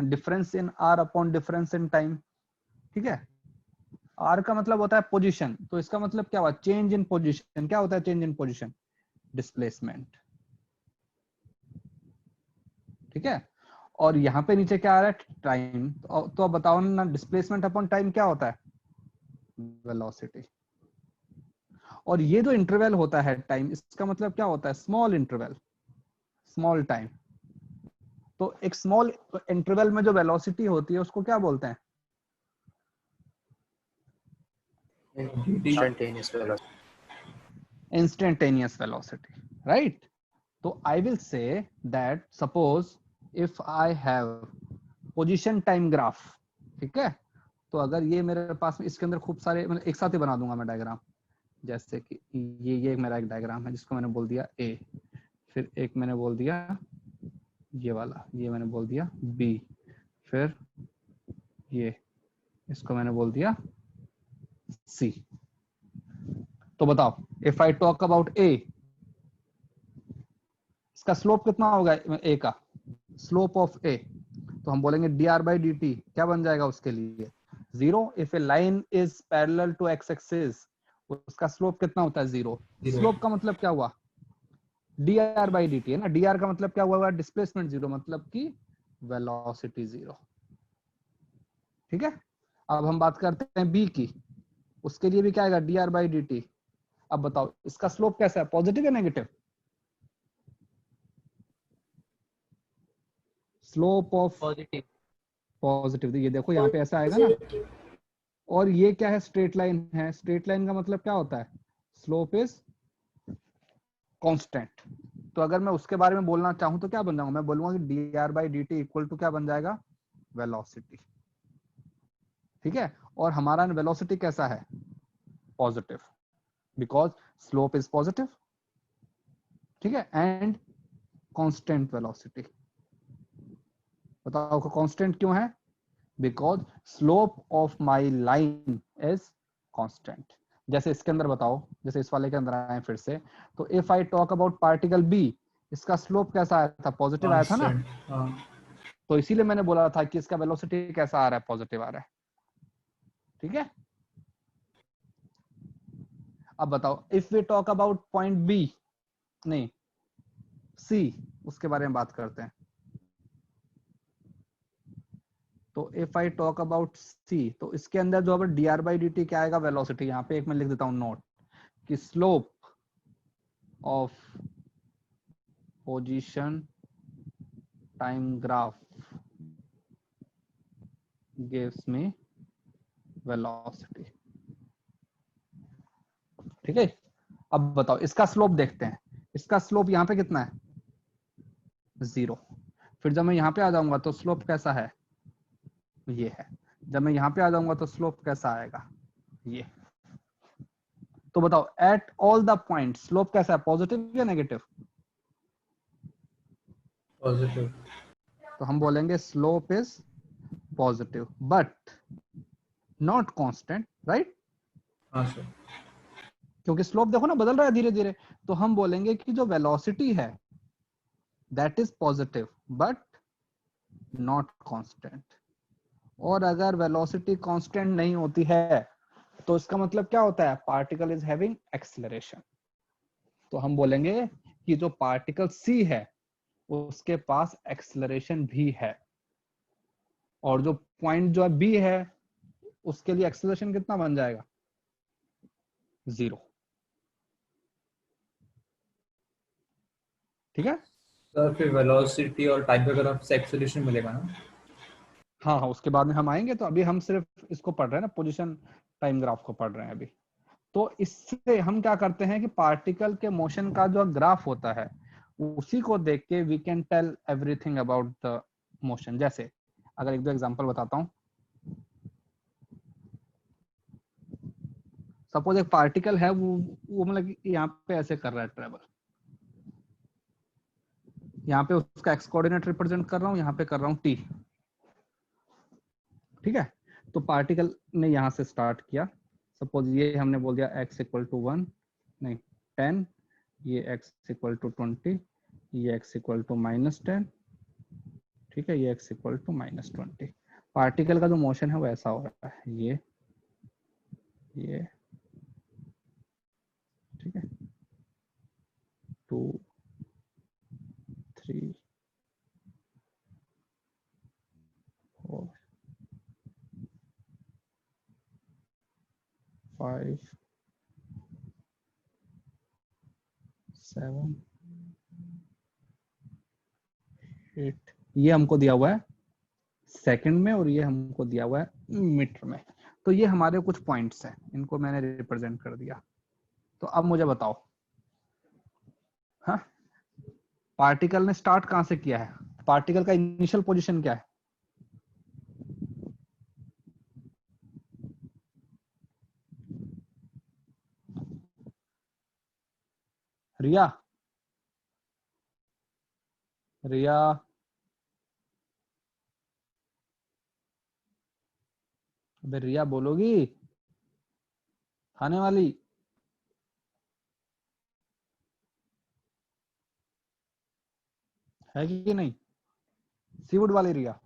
difference in are upon difference in time. ठीक है, आर का मतलब होता है पोजीशन, तो इसका मतलब क्या हुआ? Change in position. क्या होता है चेंज इन पोजीशन? डिस्प्लेसमेंट। ठीक है, और यहाँ पे नीचे क्या आ रहा है? टाइम। तो अब बताओ ना, डिस्प्लेसमेंट अपॉन टाइम क्या होता है? वेलोसिटी। और ये जो इंटरवल होता है टाइम, इसका मतलब क्या होता है? Small interval, small time. तो एक स्मॉल इंटरवल में जो वेलोसिटी होती है उसको क्या बोलते हैं? Instantaneous velocity. Instantaneous velocity, right? So I will say that suppose if I have position time graph, ठीक है, तो अगर ये मेरे पास में इसके अंदर खूब सारे, मतलब एक साथ ही बना दूंगा मैं डायग्राम। जैसे कि ये मेरा एक डायग्राम है जिसको मैंने बोल दिया A, फिर एक मैंने बोल दिया ये वाला, ये मैंने बोल दिया b, फिर ये इसको मैंने बोल दिया c। तो बताओ if I talk about a, इसका स्लोप कितना होगा a का, स्लोप ऑफ a, तो हम बोलेंगे dr बाई dt क्या बन जाएगा उसके लिए 0। If a line is parallel to x axis, उसका स्लोप कितना होता है 0। स्लोप का मतलब क्या हुआ dr बाई dt है ना, dr का मतलब क्या हुआ डिस्प्लेसमेंट 0, मतलब कि वेलोसिटी 0। ठीक है, अब हम बात करते हैं b की, उसके लिए भी क्या आएगा dr बाई dt। अब बताओ इसका स्लोप कैसा है, पॉजिटिव या negative. Slope of positive. Positive, ये देखो यहाँ पे ऐसा आएगा ना, और ये क्या है स्ट्रेट लाइन है, स्ट्रेट लाइन का मतलब क्या होता है स्लोप इज कांस्टेंट। तो अगर मैं उसके बारे में बोलना चाहूं तो क्या बन जाऊंगा, मैं बोलूंगा कि dr by dt equal to क्या बन जाएगा वेलोसिटी। ठीक है, और हमारा वेलोसिटी कैसा है positive, because slope is positive. ठीक है, एंड कांस्टेंट वेलोसिटी। बताओ कांस्टेंट क्यों है, because slope of my line is constant. जैसे इसके अंदर बताओ, जैसे इस वाले के अंदर आए फिर से, तो if I talk about particle b, इसका स्लोप कैसा आया था, पॉजिटिव आया था ना, तो इसीलिए मैंने बोला था कि इसका वेलोसिटी कैसा आ रहा है, पॉजिटिव आ रहा है। ठीक है, अब बताओ if we talk about point b, नहीं सी, उसके बारे में बात करते हैं। तो if I talk about c, तो इसके अंदर जो अब dr बाई dt क्या आएगा वेलोसिटी, यहाँ पे एक मैं लिख देता हूँ नोट कि slope of position time graph gives me velocity. ठीक है, अब बताओ इसका स्लोप देखते हैं, इसका स्लोप यहाँ पे कितना है 0। फिर जब मैं यहाँ पे आ जाऊंगा तो स्लोप कैसा है ये है, जब मैं यहाँ पे आ जाऊंगा तो स्लोप कैसा आएगा ये। तो बताओ at all the point slope कैसा है, पॉजिटिव या नेगेटिव। पॉजिटिव। तो हम बोलेंगे slope is positive but not constant, right. हाँ सर। क्योंकि स्लोप देखो ना बदल रहा है धीरे धीरे, तो हम बोलेंगे कि जो वेलोसिटी है that is positive but not constant. और अगर वेलोसिटी कांस्टेंट नहीं होती है तो इसका मतलब क्या होता है, पार्टिकल इज हैविंग एक्सेलरेशन। तो हम बोलेंगे कि जो पार्टिकल सी है उसके पास एक्सेलरेशन भी है, और जो पॉइंट जो बी है उसके लिए एक्सेलरेशन कितना बन जाएगा 0। ठीक है, सर फिर वेलोसिटी और टाइम का ग्राफ से एक्सेलरेशन मिलेगा ना। हाँ हाँ उसके बाद में हम आएंगे, तो अभी हम सिर्फ इसको पढ़ रहे हैं ना, पोजीशन टाइम ग्राफ को पढ़ रहे हैं अभी। तो इससे हम क्या करते हैं कि पार्टिकल के मोशन का जो ग्राफ होता है उसी को देख के we can tell everything about the motion. जैसे अगर एक दो एग्जांपल बताता हूं, सपोज एक पार्टिकल है वो मतलब यहाँ पे ऐसे कर रहा है ट्रेवल, यहाँ पे उसका एक्स कोऑर्डिनेट रिप्रेजेंट कर रहा हूँ, यहाँ पे कर रहा हूँ t। ठीक है, तो पार्टिकल ने यहाँ से स्टार्ट किया, सपोज ये हमने बोल दिया x इक्वल टू 1 नहीं 10, ये x इक्वल टू 20, ये x इक्वल टू -10। ठीक है, ये x इक्वल टू -20। पार्टिकल का जो मोशन है वो ऐसा हो रहा है, ये ठीक है 2 3 4 5 7 8, ये हमको दिया हुआ है सेकंड में और ये हमको दिया हुआ है मीटर में। तो ये हमारे कुछ पॉइंट्स हैं, इनको मैंने रिप्रेजेंट कर दिया। तो अब मुझे बताओ, हाँ पार्टिकल ने स्टार्ट कहां से किया है, पार्टिकल का इनिशियल पोजीशन क्या है, रिया रिया, अबे रिया बोलोगी खाने वाली? है कि नहीं? सीवुड वाली रिया?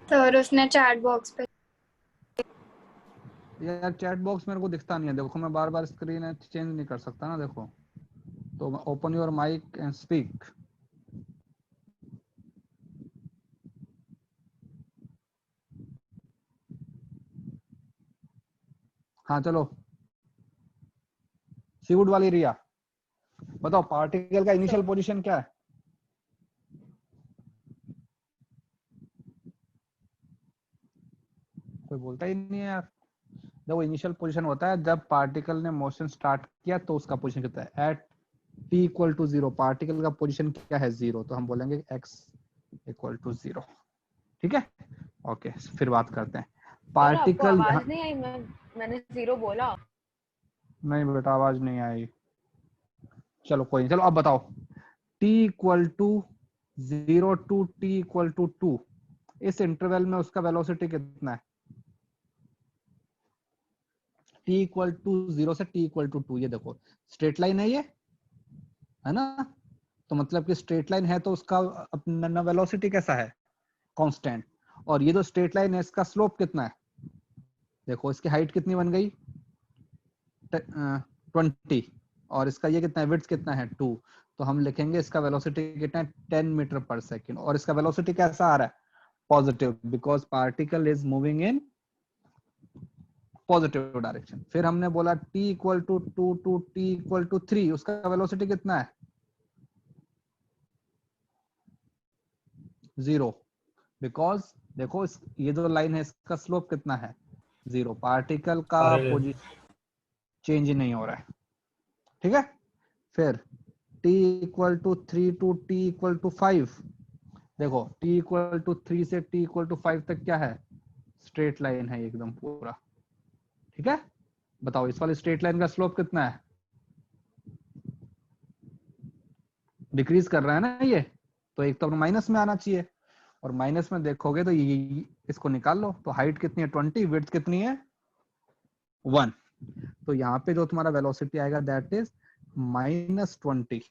सर उसने चैट बॉक्स पे यार चैट बॉक्स मेरे को दिखता नहीं है, देखो मैं बार बार स्क्रीन चेंज नहीं कर सकता ना, देखो तो open your mic and speak. हाँ चलो, सीवुड वाली रिया बताओ, पार्टिकल का इनिशियल पोजीशन क्या है? कोई बोलता ही नहीं है यार। देखो इनिशियल पोजीशन होता है जब पार्टिकल ने मोशन स्टार्ट किया तो उसका पोजीशन कितना है। At t equal to 0 particle का पोजीशन क्या है? 0, तो हम बोलेंगे x इक्वल टू 0। ठीक है, ओके फिर बात करते हैं सर आपको पार्टिकल। आवाज नहीं आई? मैंने 0 बोला। नहीं बेटा आवाज नहीं आई। चलो कोई नहीं, चलो अब बताओ t equal to 0 to t equal to 2 इस इंटरवल में उसका वेलोसिटी कितना है? t इक्वल टू 0 से t इक्वल टू 2, ये देखो स्ट्रेट लाइन है ये, है ना? तो मतलब कि स्ट्रेट लाइन है तो उसका अपना वेलोसिटी कैसा है? कांस्टेंट। और ये जो स्ट्रेट लाइन है इसका स्लोप कितना है? देखो इसकी हाइट कितनी बन गई? 20, और इसका ये कितना है? विड्थ कितना है? 2। तो हम लिखेंगे इसका वेलोसिटी कितना है? 10 मीटर पर सेकेंड। और इसका वेलोसिटी कैसा आ रहा है? Positive, because particle is moving in positive direction. फिर हमने बोला t equal to 2 to t equal to 3, उसका वेलोसिटी कितना है? 0, बिकॉज देखो ये जो लाइन है इसका स्लोप कितना है? 0। पार्टिकल का अरे पोजीशन चेंज नहीं हो रहा है। ठीक है, फिर t equal to 3 to t equal to 5, देखो t इक्वल टू 3 से t इक्वल टू 5 तक क्या है? स्ट्रेट लाइन है एकदम पूरा। ठीक है, बताओ इस वाली स्ट्रेट लाइन का स्लोप कितना है? डिक्रीज कर रहा है ना ये, तो एक तो माइनस में आना चाहिए, और माइनस में देखोगे तो ये इसको निकाल लो, तो हाइट कितनी है? 20, विड्थ कितनी है? 1। तो यहाँ पे जो तुम्हारा वेलोसिटी आएगा दैट इज -20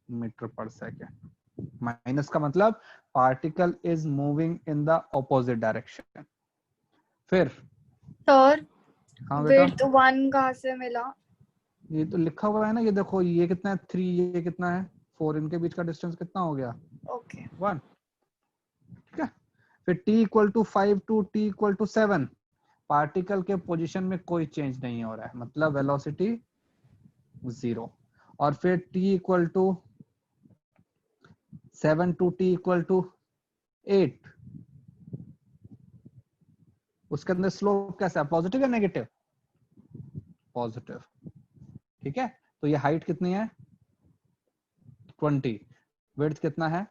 मीटर पर सेकेंड। माइनस का मतलब particle is moving in the opposite direction. फिर सर हाँ बेटा, विड्थ 1 कहाँ से मिला? ये तो लिखा हुआ है ना, ये देखो ये कितना है? 3, ये कितना है? 4, इनके बीच का डिस्टेंस कितना हो गया? ओके 1। ठीक है, फिर t equal to 5 to t equal to 7, particle के पोजीशन में कोई चेंज नहीं हो रहा है, मतलब वेलोसिटी 0। और फिर t equal to 7 to t equal to 8, उसके अंदर स्लोप कैसा है? पॉजिटिव या नेगेटिव? पॉजिटिव। ठीक है, तो ये हाइट कितनी है? 20, विड्थ कितना है?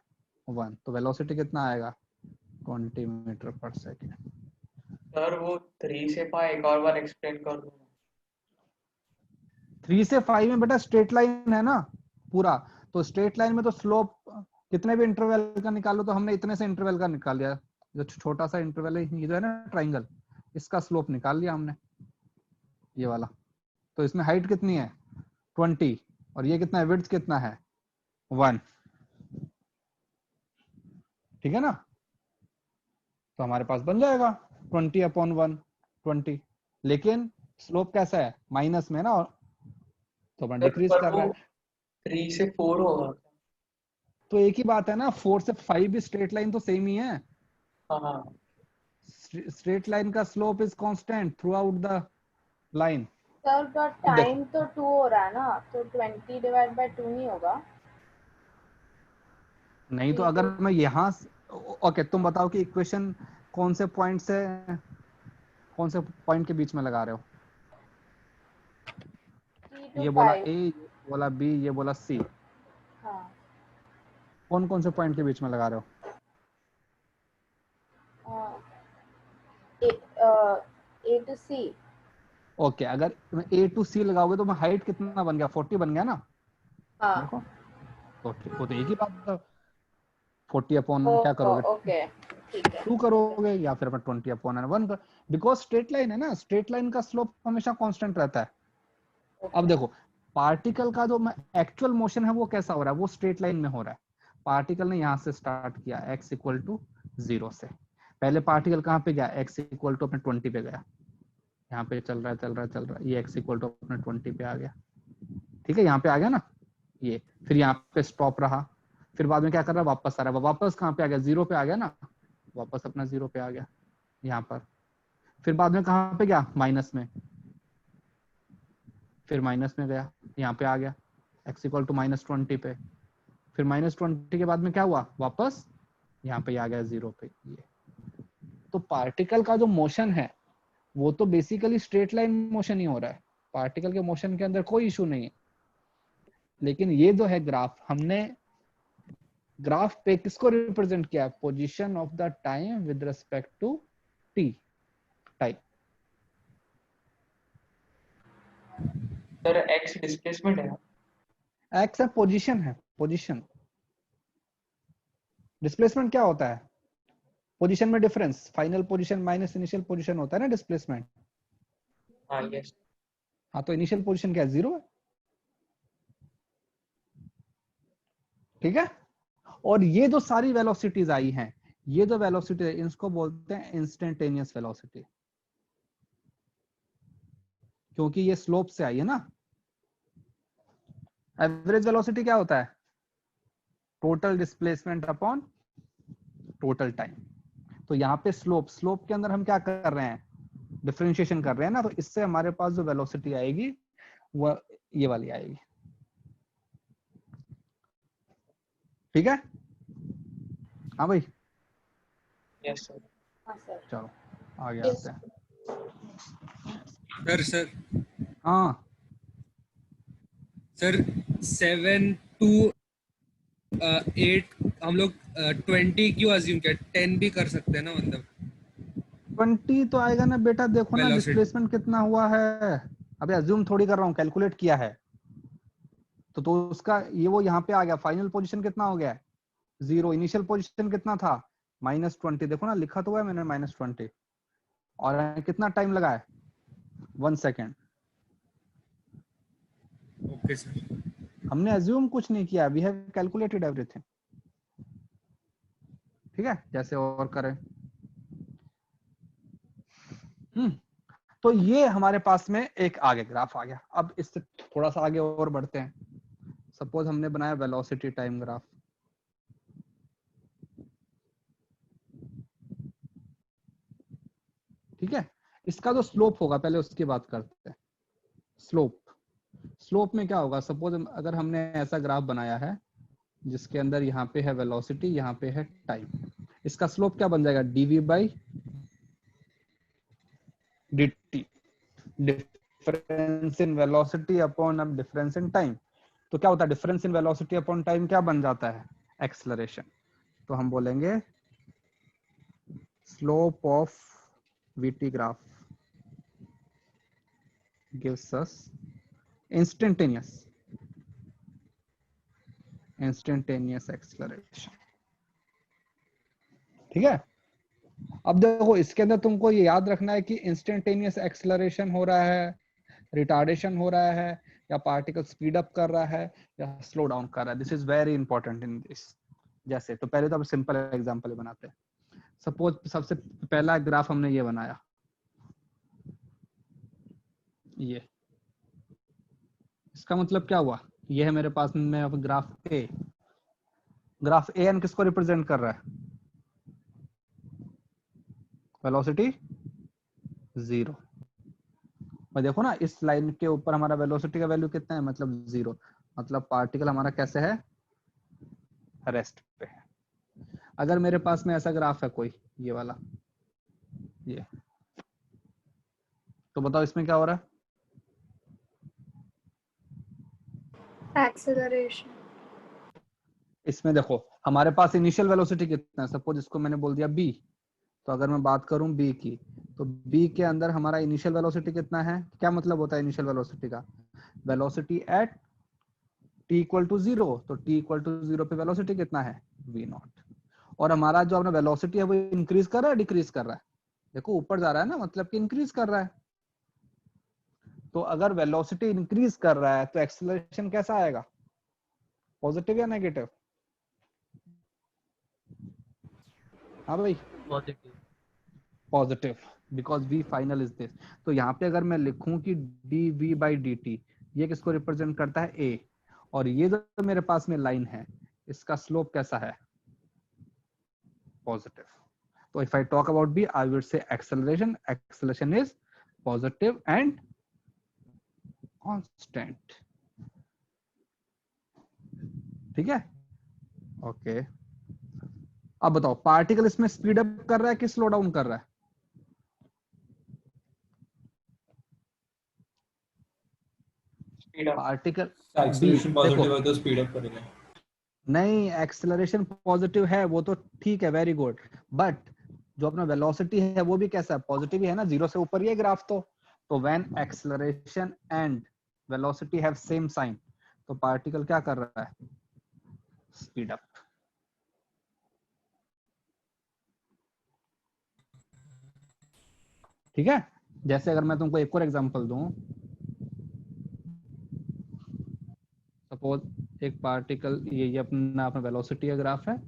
1, तो वेलोसिटी कितना आएगा? 20 मीटर पर सेकेंड। सर वो 3 से 5 एक और बार एक्सप्लेन कर दो। 3 से 5 में बेटा स्ट्रेट लाइन है ना पूरा, तो स्ट्रेट लाइन में तो स्लोप कितने भी इंटरवल का निकालो, तो हमने इतने से इंटरवल का निकाल लिया, जो छोटा सा इंटरवल है ये जो है ना ट्राइंगल, इसका स्लोप निकाल लिया हमने, ये वाला। तो इसमें हाइट कितनी है? 20, और ये कितना है? विड्थ कितना है? 1। ठीक है ना, तो हमारे पास बन जाएगा 20/1 20। लेकिन स्लोप कैसा है? माइनस में ना, तो अपन डिक्रीज पर कर रहा वो है। 3 से 4 होगा। तो एक ही बात है ना, 4 से 5 भी स्ट्रेट लाइन तो सेम ही है। हाँ स्ट्रेट लाइन का slope is constant through out the line. Sir का अब देखो टाइम तो 2 हो रहा है ना, तो 20 डिवाइड बाय 2 नहीं होगा? नहीं, तो अगर मैं यहाँ ओके, तुम बताओ कि इक्वेशन कौन से पॉइंट से कौन से पॉइंट के बीच में लगा रहे हो? 3 to ये बोला 5। ए, ये बोला बी, ये बोला सी, हाँ कौन कौन से पॉइंट के बीच में लगा रहे हो? A to C। ओके, अगर ए टू सी लगाओगे तो हाइट कितना बन गया? 40 बन गया ना? हाँ देखो तो वो तो एक ही बात है, 40 अपॉन क्या करोगे, ओके ठीक है 2 करोगे, या फिर अपन 20 अपॉन 1 कर, बिकॉज स्ट्रेट लाइन है ना, स्ट्रेट लाइन का स्लोप हमेशा कांस्टेंट रहता है। अब देखो पार्टिकल का जो एक्चुअल मोशन है वो कैसा हो रहा है, वो स्ट्रेट लाइन में हो रहा है। पार्टिकल ने यहाँ से स्टार्ट किया x इक्वल टू 0 से, पहले पार्टिकल कहाँ पे गया, x इक्वल टू अपने 20 पे गया, यहाँ पे चल रहा है, ये x इक्वल टू अपने 20 पे आ गया, ठीक है, यहाँ पे आ गया ना ये, फिर यहाँ पे स्टॉप रहा, फिर बाद में क्या कर रहा है, वापस आ रहा है, वापस कहाँ पे आ गया, 0 पे आ गया ना, वापस अपना 0 पे आ गया यहाँ पर, फिर बाद में कहाँ पे गया, माइनस में, फिर माइनस में गया, यहाँ पे आ गया x इक्वल टू -20 पे, फिर -20 के बाद में क्या हुआ, वापस यहाँ पे आ गया 0 पे। ये तो पार्टिकल का जो मोशन है वो तो बेसिकली स्ट्रेट लाइन मोशन ही हो रहा है, पार्टिकल के मोशन के अंदर कोई इशू नहीं है। लेकिन ये जो है ग्राफ, हमने ग्राफ पे किसको रिप्रेजेंट किया, position of the time with respect to t time. Sir x displacement है, एक्स है पोजीशन, है पोजीशन। डिस्प्लेसमेंट क्या होता है, पोजीशन में difference, final position minus initial position होता है ना डिस्प्लेसमेंट। हाँ यस हाँ तो इनिशियल पोजीशन क्या है, 0 है, ठीक है। और ये जो सारी वेलोसिटीज आई हैं, ये जो वेलोसिटी है इसको बोलते हैं इंस्टेंटेनियस वेलोसिटी, क्योंकि ये स्लोप से आई है ना। एवरेज वेलोसिटी क्या होता है, total displacement upon total time. तो यहाँ पे स्लोप के अंदर हम क्या कर रहे हैं, डिफरेंशिएशन कर रहे हैं ना, तो इससे हमारे पास जो वेलोसिटी आएगी वो ये वाली आएगी, ठीक है। हाँ भाई, यस सर। हाँ सर चलो आगे आते हैं। सर हाँ सर 7 to 8 हम लोग 20 क्यों अज्यूम किया, 10 भी कर सकते हैं ना, मतलब 20 तो आएगा ना बेटा, देखो ना Velocity. डिस्प्लेसमेंट कितना हुआ है, अबे अज्यूम थोड़ी कर रहा हूँ, कैलकुलेट किया है। तो उसका ये वो यहाँ पे आ गया, फाइनल पोजीशन कितना हो गया, 0, इनिशियल पोजीशन कितना था, -20, देखो ना लिखा तो है मैंने -20, और कितना टाइम लगा है, 1 सेकेंड। Okay sir. हमने अज्यूम कुछ नहीं किया, वी हैव कैलकुलेटेड एवरीथिंग, ठीक है, जैसे और करें। तो ये हमारे पास में एक आगे ग्राफ आ गया। अब इससे थोड़ा सा आगे और बढ़ते हैं। सपोज हमने बनाया वेलोसिटी टाइम ग्राफ, ठीक है। इसका जो स्लोप होगा पहले उसकी बात करते हैं। स्लोप में क्या होगा, सपोज अगर हमने ऐसा ग्राफ बनाया है जिसके अंदर यहाँ पे है वेलोसिटी, यहाँ पे है टाइम, इसका स्लोप क्या बन जाएगा, dv/dt, difference in velocity upon अब डिफरेंस इन टाइम। तो क्या होता है, difference in velocity upon time क्या बन जाता है, एक्सेलरेशन। तो हम बोलेंगे slope of vt graph gives us instantaneous acceleration, ठीक है। अब देखो इसके अंदर तुमको ये याद रखना है कि इंस्टेंटेनियस एक्सेलरेशन हो रहा है, रिटार्डेशन हो रहा है, या पार्टिकल स्पीड अप कर रहा है या स्लो डाउन कर रहा है। This is very important in this. जैसे तो पहले तो अब सिंपल एग्जांपल बनाते हैं। सपोज सबसे पहला ग्राफ हमने ये बनाया, ये इसका मतलब क्या हुआ, ये है मेरे पास में अब graph A. Graph A N किसको रिप्रेजेंट कर रहा है, वेलोसिटी 0। और देखो ना इस लाइन के ऊपर हमारा वेलोसिटी का वैल्यू कितना है, मतलब 0, मतलब पार्टिकल हमारा कैसे है, रेस्ट पे है। अगर मेरे पास में ऐसा ग्राफ है कोई ये वाला, ये, तो बताओ इसमें क्या हो रहा है, एक्सेलरेशन। इसमें देखो हमारे पास इनिशियल वेलोसिटी कितना है, सपोज इसको मैंने बोल दिया b। तो अगर मैं बात करूं b की, तो b के अंदर हमारा इनिशियल वेलोसिटी कितना है, क्या मतलब होता है इनिशियल वेलोसिटी का, velocity at t equal to 0, तो t इक्वल टू 0 पे वेलोसिटी कितना है v नॉट। और हमारा जो अपना वेलोसिटी है वो इंक्रीज कर रहा है डिक्रीज कर रहा है, देखो ऊपर जा रहा है ना, मतलब कि इंक्रीज कर रहा है। तो अगर वेलोसिटी इंक्रीज कर रहा है तो एक्सेलरेशन कैसा आएगा, पॉजिटिव या नेगेटिव? हाँ भाई positive. Positive, because v final is this. तो यहाँ पे अगर मैं लिखूं कि dv बाई dt, ये किसको रिप्रेजेंट करता है, a, और ये जो मेरे पास में लाइन है इसका स्लोप कैसा है, पॉजिटिव। तो if I talk about b, I would say acceleration is positive and constant। ठीक है, ओके। अब बताओ पार्टिकल इसमें स्पीड अप कर रहा है कि स्लो डाउन कर रहा है? Speed up. Particle acceleration positive देखो है तो स्पीड अप करेगा। नहीं, एक्सेलरेशन पॉजिटिव है वो तो ठीक है, वेरी गुड, बट जो अपना वेलोसिटी है वो भी कैसा है, पॉजिटिव ही है ना, 0 से ऊपर ये ग्राफ। तो when acceleration and velocity have same sign, तो पार्टिकल क्या कर रहा है, स्पीड अप। ठीक है, जैसे अगर मैं तुमको एक और एग्जांपल दूं, सपोज एक पार्टिकल, ये अपना वेलोसिटी का ग्राफ है,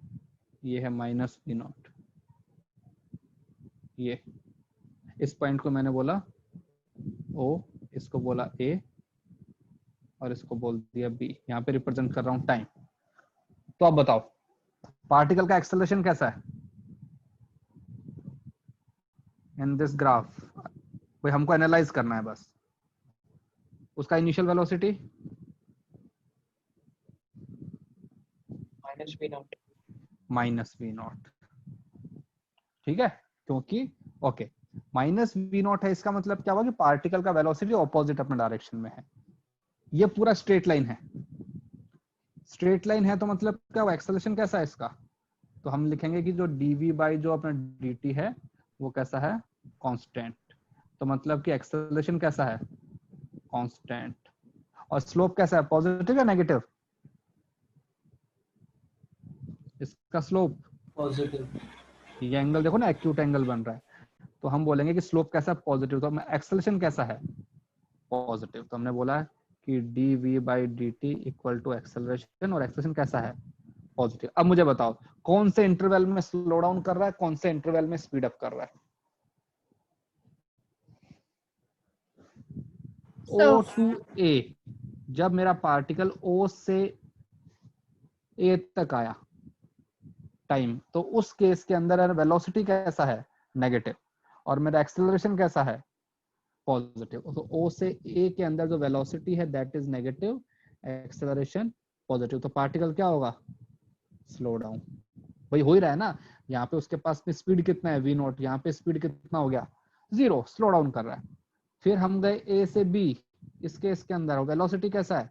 ये है माइनस v नॉट, ये इस पॉइंट को मैंने बोला O, इसको बोला A, और इसको बोल दिया B, यहाँ पे रिप्रेजेंट कर रहा हूँ टाइम। तो अब बताओ पार्टिकल का एक्सेलरेशन कैसा है इन दिस ग्राफ, कोई हमको एनालाइज करना है बस। उसका initial velocity minus v not. Minus v not, ठीक है, क्योंकि ओके माइनस v नॉट है, इसका मतलब क्या हुआ कि पार्टिकल का वेलोसिटी ऑपोजिट अपने डायरेक्शन में है। ये पूरा स्ट्रेट लाइन है, स्ट्रेट लाइन है, तो मतलब क्या हुआ, एक्सेलरेशन कैसा है इसका, तो हम लिखेंगे कि जो dv बाई जो अपना dt है वो कैसा है, कांस्टेंट। तो मतलब कि एक्सेलरेशन कैसा है, कांस्टेंट। और स्लोप कैसा है, पॉजिटिव या नेगेटिव, इसका स्लोप पॉजिटिव। ये एंगल देखो ना, एक्यूट एंगल बन रहा है, तो हम बोलेंगे कि स्लोप कैसा है, पॉजिटिव। तो एक्सेलरेशन कैसा है, पॉजिटिव। तो हमने बोला कि dv by dt equal to acceleration, और एक्सेलरेशन कैसा है, पॉजिटिव। अब मुझे बताओ कौन से इंटरवल में स्लो डाउन कर रहा है, कौन से इंटरवल में स्पीड अप कर रहा है। O टू A, जब मेरा पार्टिकल O से A तक आया टाइम, तो उस केस के अंदर वेलोसिटी कैसा है, नेगेटिव, और मेरा एक्सेलरेशन कैसा है, पॉजिटिव। तो O से A के अंदर जो वेलोसिटी है that is negative, acceleration positive. तो पार्टिकल क्या होगा, स्लो डाउन। वही हो ही रहा है ना, यहाँ पे उसके पास में स्पीड कितना है, v नॉट, यहाँ पे स्पीड कितना हो गया, 0, स्लो डाउन कर रहा है। फिर हम गए A से B, इस केस के अंदर वेलोसिटी कैसा है,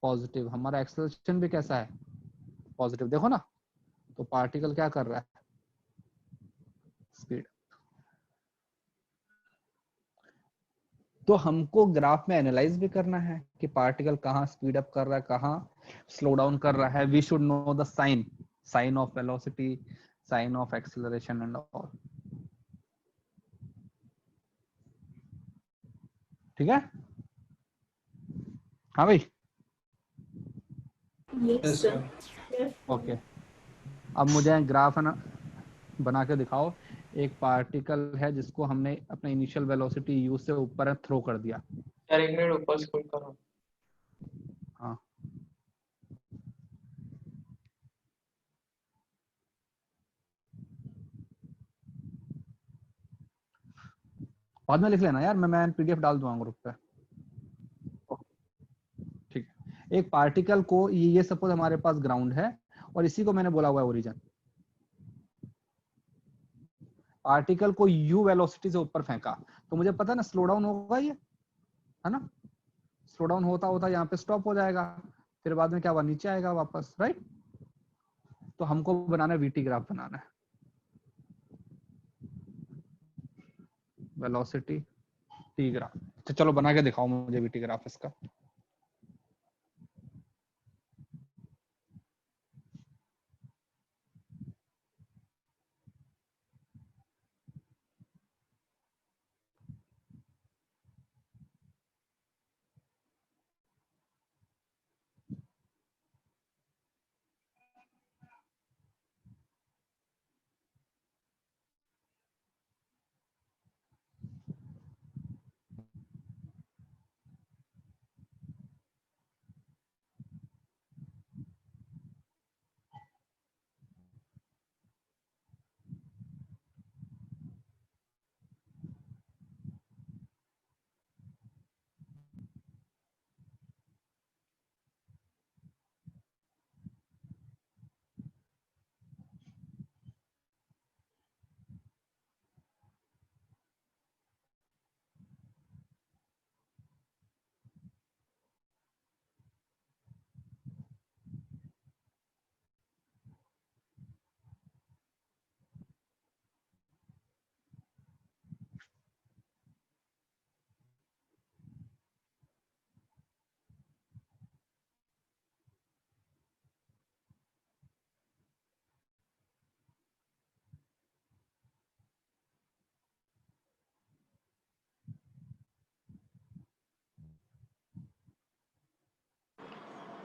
पॉजिटिव, हमारा एक्सेलरेशन भी कैसा है, पॉजिटिव। देखो ना, तो पार्टिकल क्या कर रहा है, स्पीड। तो हमको ग्राफ में एनालाइज भी करना है कि पार्टिकल कहाँ स्पीड अप कर रहा है, कहाँ स्लो डाउन कर रहा है। We should know the sign of velocity, sign of acceleration and all. ठीक है, हाँ भाई, यस सर। ओके। अब मुझे ग्राफ है ना बना के दिखाओ, एक पार्टिकल है जिसको हमने अपने इनिशियल वेलोसिटी u से ऊपर थ्रो कर दिया। यार एक मिनट ऊपर स्क्रॉल करो। हाँ, बाद में लिख लेना यार, मैं पीडीएफ डाल दूंगा ग्रुप पे। ठीक है, एक पार्टिकल को ये सपोज हमारे पास ग्राउंड है और इसी को मैंने बोला हुआ है ओरिजिन। पार्टिकल को u वेलोसिटी से ऊपर फेंका, तो मुझे पता है ना स्लो डाउन होगा, ये है ना, स्लो डाउन होता होता यहाँ पे स्टॉप हो जाएगा, फिर बाद में क्या हुआ, नीचे आएगा वापस, राइट। तो हमको बनाना है वीटी ग्राफ बनाना है, वेलोसिटी टी ग्राफ। तो चलो बना के दिखाओ मुझे वीटी ग्राफ इसका।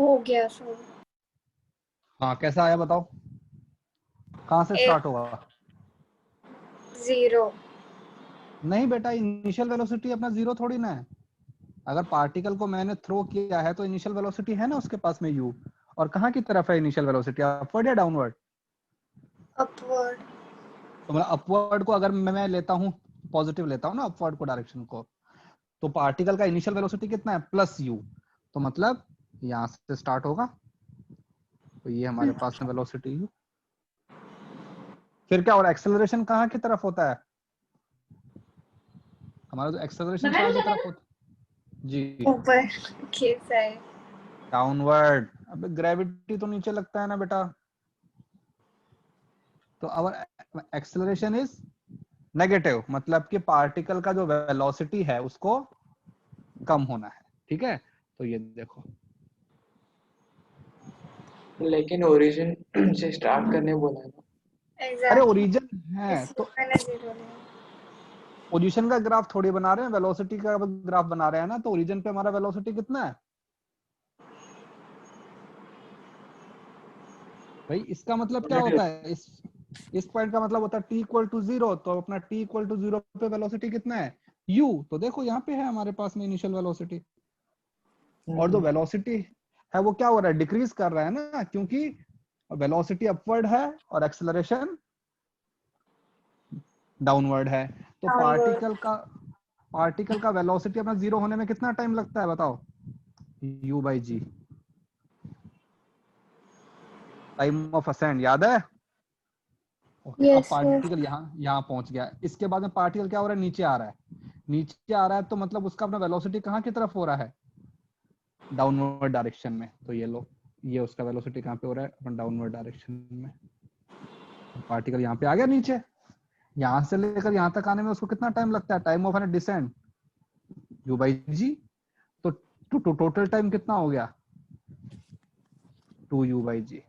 हो गया सर। हाँ कैसा आया बताओ, कहाँ से स्टार्ट होगा? 0। नहीं बेटा, इनिशियल वेलोसिटी अपना जीरो थोड़ी ना है। अगर पार्टिकल को मैंने थ्रो किया है तो इनिशियल वेलोसिटी है ना उसके पास में u, और कहाँ की तरफ है इनिशियल वेलोसिटी, अपवर्ड या डाउनवर्ड? अपवर्ड। तो मतलब अपवर्ड को अगर मैं लेता हूँ, पॉजिटिव लेता हूँ ना अपवर्ड को डायरेक्शन को, तो पार्टिकल का इनिशियल वेलोसिटी कितना है? Plus u। तो मतलब यहाँ से स्टार्ट होगा, तो ये हमारे पास में वेलोसिटी u। फिर क्या हो रहा है, एक्सेलरेशन कहाँ की तरफ होता है हमारा? तो एक्सेलरेशन कहाँ की तरफ होता है जी? ऊपर की साइड। डाउनवर्ड। अब ग्रेविटी तो नीचे लगता है ना बेटा, तो अवर एक्सेलरेशन इज नेगेटिव, मतलब कि पार्टिकल का जो वेलोसिटी है उसको कम होना है। ठीक है, तो ये देखो, लेकिन ओरिजिन से स्टार्ट करने बोला है ना। अरे एग्जैक्टली, ओरिजिन है तो इसलिए मैंने 0 लिया। पोजीशन का ग्राफ थोड़ी बना रहे हैं, वेलोसिटी का ग्राफ बना रहे हैं ना। तो ओरिजिन पे हमारा वेलोसिटी कितना है भाई? इसका मतलब क्या होता है, इस पॉइंट का मतलब होता है t इक्वल टू 0। तो अपना t इक्वल टू 0 पे वेलोसिटी कितना है u। तो देखो यहाँ पे है हमारे पास में इनिशियल वेलोसिटी, और जो वेलोसिटी है वो क्या हो रहा है, डिक्रीज कर रहा है ना, क्योंकि वेलोसिटी अपवर्ड है और एक्सेलरेशन डाउनवर्ड है। तो पार्टिकल का वेलोसिटी अपना जीरो होने में कितना टाइम लगता है बताओ? u by g, time of ascend, याद है? ओके, अब यस सर। पार्टिकल यहाँ पहुंच गया। इसके बाद में पार्टिकल क्या हो रहा है, नीचे आ रहा है। नीचे आ रहा है तो मतलब उसका अपना वेलोसिटी कहाँ की तरफ हो रहा है? डाउनवर्ड डायरेक्शन में। तो ये लो, ये उसका वेलोसिटी कहाँ पे हो रहा है? अपन डाउनवर्ड डायरेक्शन में। पार्टिकल यहाँ पे आ गया नीचे, यहाँ से लेकर यहाँ तक आने में उसको कितना टाइम लगता है? Time of an descend u by g. तो टोटल टाइम कितना हो गया? 2u बाई जी।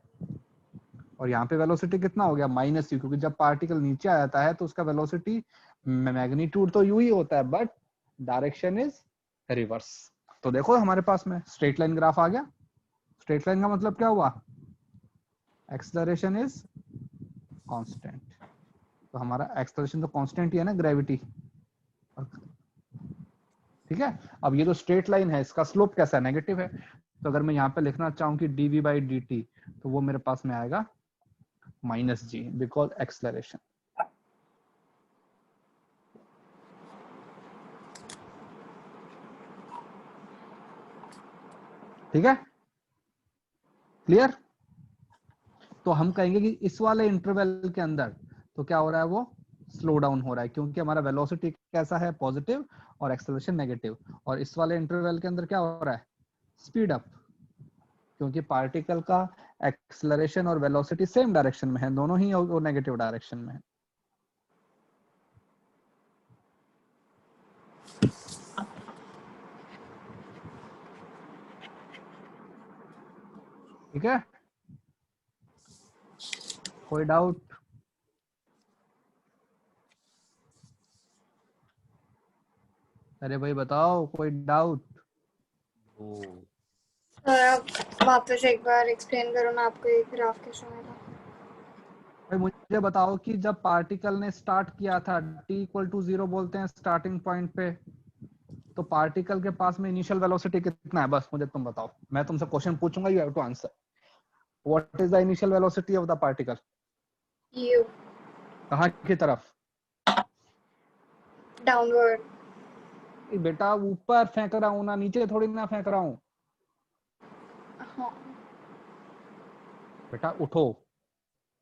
और यहाँ पे वेलोसिटी कितना हो गया? माइनस यू, क्योंकि जब पार्टिकल नीचे आ जाता है तो उसका वेलोसिटी मैग्नीट्यूड तो यू ही होता है, बट डायरेक्शन इज रिवर्स। तो देखो हमारे पास में स्ट्रेट लाइन ग्राफ आ गया। स्ट्रेट लाइन का मतलब क्या हुआ? Acceleration is constant. तो हमारा एक्सेलरेशन तो कांस्टेंट ही है ना, ग्रेविटी। ठीक है, अब ये जो स्ट्रेट लाइन है इसका स्लोप कैसा है? नेगेटिव है। तो अगर मैं यहाँ पे लिखना चाहूँ कि dv बाई dt, तो वो मेरे पास में आएगा माइनस जी, बिकॉज एक्सेलरेशन। ठीक है, क्लियर? तो हम कहेंगे कि इस वाले इंटरवल के अंदर तो क्या हो रहा है, वो स्लो डाउन हो रहा है, क्योंकि हमारा वेलोसिटी कैसा है? पॉजिटिव, और एक्सेलरेशन नेगेटिव। और इस वाले इंटरवल के अंदर क्या हो रहा है? स्पीड अप, क्योंकि पार्टिकल का एक्सेलरेशन और वेलोसिटी सेम डायरेक्शन में है, दोनों ही वो नेगेटिव डायरेक्शन में है। ठीक है, कोई डाउट? अरे भाई बताओ, कोई डाउट? सर आप वापस एक बार एक्सप्लेन करो ना, आपको एक ग्राफ कैसे मिला? भाई मुझे बताओ कि जब पार्टिकल ने स्टार्ट किया था, t इक्वल टू 0 बोलते हैं स्टार्टिंग पॉइंट पे, तो पार्टिकल के पास में इनिशियल वेलोसिटी कितना है? बस मुझे तुम बताओ, मैं तुमसे क्वेश्चन पूछूंगा, you have to answer. What is the initial velocity of the particle? u। कहाँ की तरफ? डाउनवर्ड। बेटा ऊपर फेंक रहा हूँ ना, नीचे थोड़ी ना फेंक रहा हूँ। हाँ। बेटा उठो,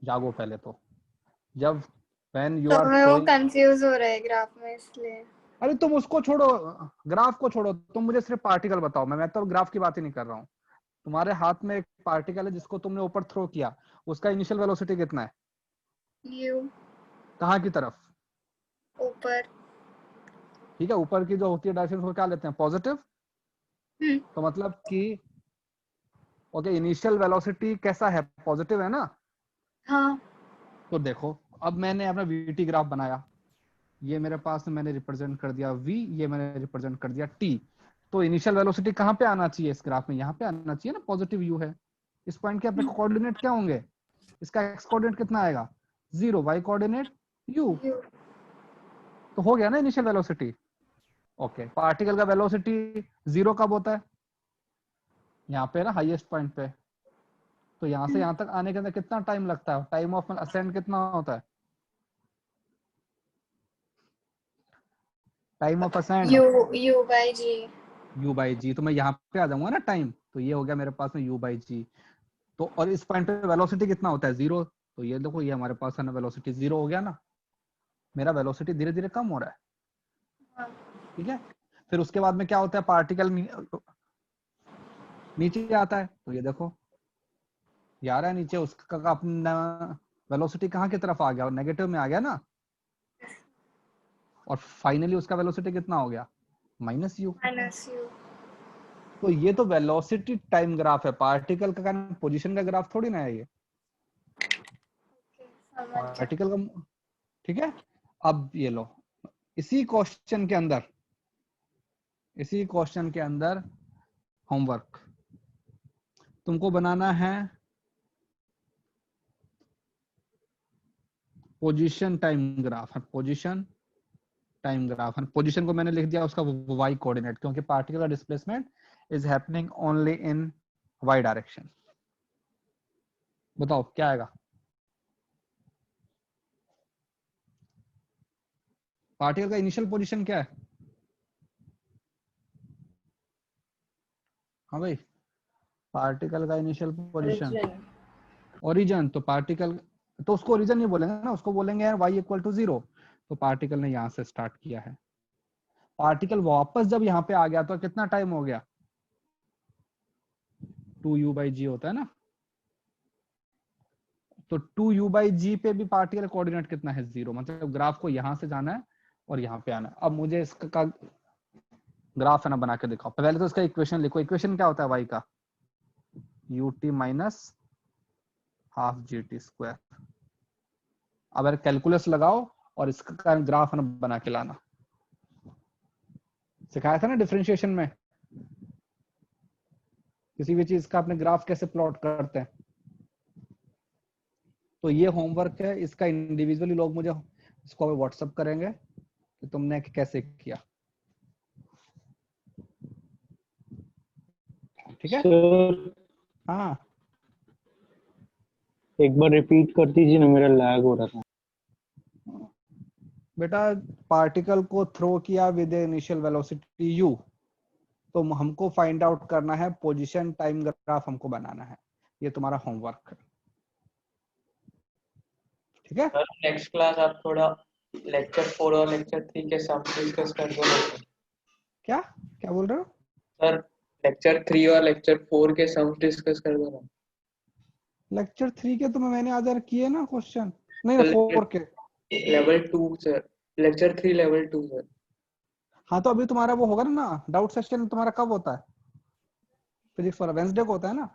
जागो पहले तो। जब when you तो are मैं वो throwing, कंफ्यूज हो रहा है ग्राफ में इसलिए। अरे तुम उसको छोड़ो, ग्राफ को छोड़ो, तुम मुझे सिर्फ पार्टिकल बताओ। मैं तो ग्राफ की बात ही नहीं कर रहा हूँ। तुम्हारे हाथ में एक पार्टिकल है जिसको तुमने ऊपर थ्रो किया, उसका इनिशियल वेलोसिटी कितना है? u। कहाँ की तरफ? ऊपर। ठीक है, ऊपर की जो होती है डायरेक्शन उसको क्या लेते हैं? पॉजिटिव। तो मतलब कि ओके, इनिशियल वेलोसिटी कैसा है? पॉजिटिव है ना? हाँ। तो देखो, अब मैंने अपना वीटी ग्राफ बनाया, ये मेरे पास मैंने रिप्रेजेंट कर दिया v, ये मैंने रिप्रेजेंट कर दिया t। तो इनिशियल वेलोसिटी कहाँ पे आना चाहिए इस ग्राफ में? यहाँ पे आना चाहिए ना, पॉजिटिव यू है। इस पॉइंट के अपने कोऑर्डिनेट क्या होंगे? इसका एक्स कोऑर्डिनेट कितना आएगा? 0, वाई कोऑर्डिनेट यू। तो हो गया ना इनिशियल वेलोसिटी। ओके, पार्टिकल का वेलोसिटी 0 कब होता है? यहाँ पे ना, हाईएस्ट पॉइंट पे। तो यहाँ से यहाँ तक आने के अंदर कितना टाइम लगता है? टाइम ऑफ असेंड कितना होता है? Time of ascend U by G। u by g. तो मैं यहाँ पे आ जाऊंगा ना टाइम, तो ये हो गया मेरे पास में u बाई जी। तो और इस पॉइंट पे वेलोसिटी कितना होता है? 0। तो ये देखो, ये हमारे पास है ना, वेलोसिटी 0 हो गया ना। मेरा वेलोसिटी धीरे धीरे कम हो रहा है। ठीक है, फिर उसके बाद में क्या होता है? पार्टिकल नीचे आता है। तो ये देखो, ये आ रहा है नीचे, उसका अपना वेलोसिटी कहाँ की तरफ आ गया? और नेगेटिव में आ गया ना। और फाइनली उसका वेलोसिटी कितना हो गया? -u। तो ये तो वेलोसिटी टाइम ग्राफ है, पार्टिकल का पोजीशन का ग्राफ थोड़ी ना है ये। पार्टिकल का, ठीक है। अब ये लो, इसी क्वेश्चन के अंदर होमवर्क तुमको बनाना है position time graph. Position time graph, position को मैंने लिख दिया उसका वाई कोऑर्डिनेट, क्योंकि पार्टिकल का displacement is happening only in y direction. बताओ क्या आएगा? पार्टिकल का इनिशियल पोजीशन क्या है? हाँ भाई, पार्टिकल का इनिशियल पोजीशन ओरिजिन। तो पार्टिकल, तो उसको ओरिजिन नहीं बोलेंगे ना, उसको बोलेंगे यार y इक्वल टू 0। तो पार्टिकल ने यहां से स्टार्ट किया है। पार्टिकल वापस जब यहाँ पे आ गया तो कितना टाइम हो गया? 2u बाई जी होता है ना। तो 2u बाई जी पे भी पार्टिकल कोऑर्डिनेट कितना है? 0। मतलब ग्राफ को यहां से जाना है और यहाँ पे आना है। अब मुझे इसका ग्राफ है ना बना के दिखाओ। पहले तो इसका इक्वेशन लिखो। इक्वेशन क्या होता है y का? ut माइनस हाफ जी टी स्क्वायर। अब अगर कैलकुलस लगाओ और इसका ग्राफ है ना बना के लाना। सिखाया था ना डिफरेंशिएशन में, किसी भी चीज का अपने ग्राफ कैसे प्लॉट करते हैं। तो ये होमवर्क है, इसका इंडिविजुअली लोग मुझे इसको व्हाट्सएप करेंगे कि तुमने कैसे किया। ठीक है सर हाँ, एक बार रिपीट कर दीजिए ना, मेरा लैग हो रहा था। बेटा पार्टिकल को थ्रो किया विद इनिशियल वेलोसिटी u, तो हमको फाइंड आउट करना है पोजीशन टाइम ग्राफ, हमको बनाना है। ये तुम्हारा होमवर्क है। ठीक है, नेक्स्ट क्लास आप थोड़ा लेक्चर 4 और लेक्चर 3 के सम डिस्कस कर दो क्या क्या बोल रहे हो? सर? लेक्चर 3 और लेक्चर 4 के सम डिस्कस कर दो ना। लेक्चर 3 के तो मैंने आज किए ना क्वेश्चन, नहीं ना 4 के। Level 2 sir, lecture 3 level 2 sir. हाँ तो अभी तुम्हारा वो होगा ना, डाउट सेशन तुम्हारा कब होता है? फिजिक्स वाला वेंसडे को होता है ना?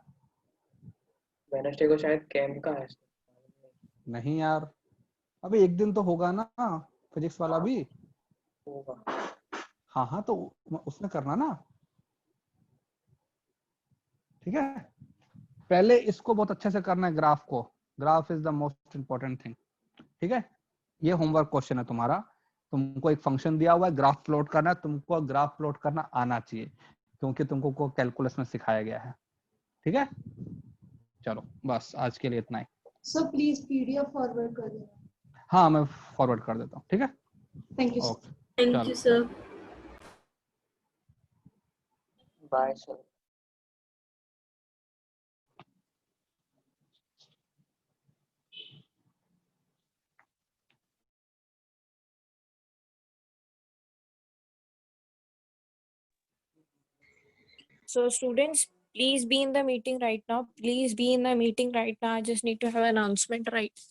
वेडनेसडे को शायद कैम का है। नहीं यार, अभी एक दिन तो होगा ना फिजिक्स वाला भी। होगा। हाँ हाँ, तो उसमें करना ना। ठीक है, पहले इसको बहुत अच्छे से करना है, ग्राफ को। Graph is the most important thing. ठीक है, ये होमवर्क क्वेश्चन है तुम्हारा। तुमको एक फंक्शन दिया हुआ है, ग्राफ प्लॉट करना है। तुमको ग्राफ प्लॉट करना आना चाहिए, क्योंकि तुमको कैलकुलस में सिखाया गया है। ठीक है, चलो बस आज के लिए इतना ही। सर प्लीज पीडीएफ फॉरवर्ड कर देना। हाँ मैं फॉरवर्ड कर देता हूँ। ठीक है, thank you okay, thank you sir. Bye sir. So students, please be in the meeting right now. Please be in the meeting right now. I just need to have an announcement right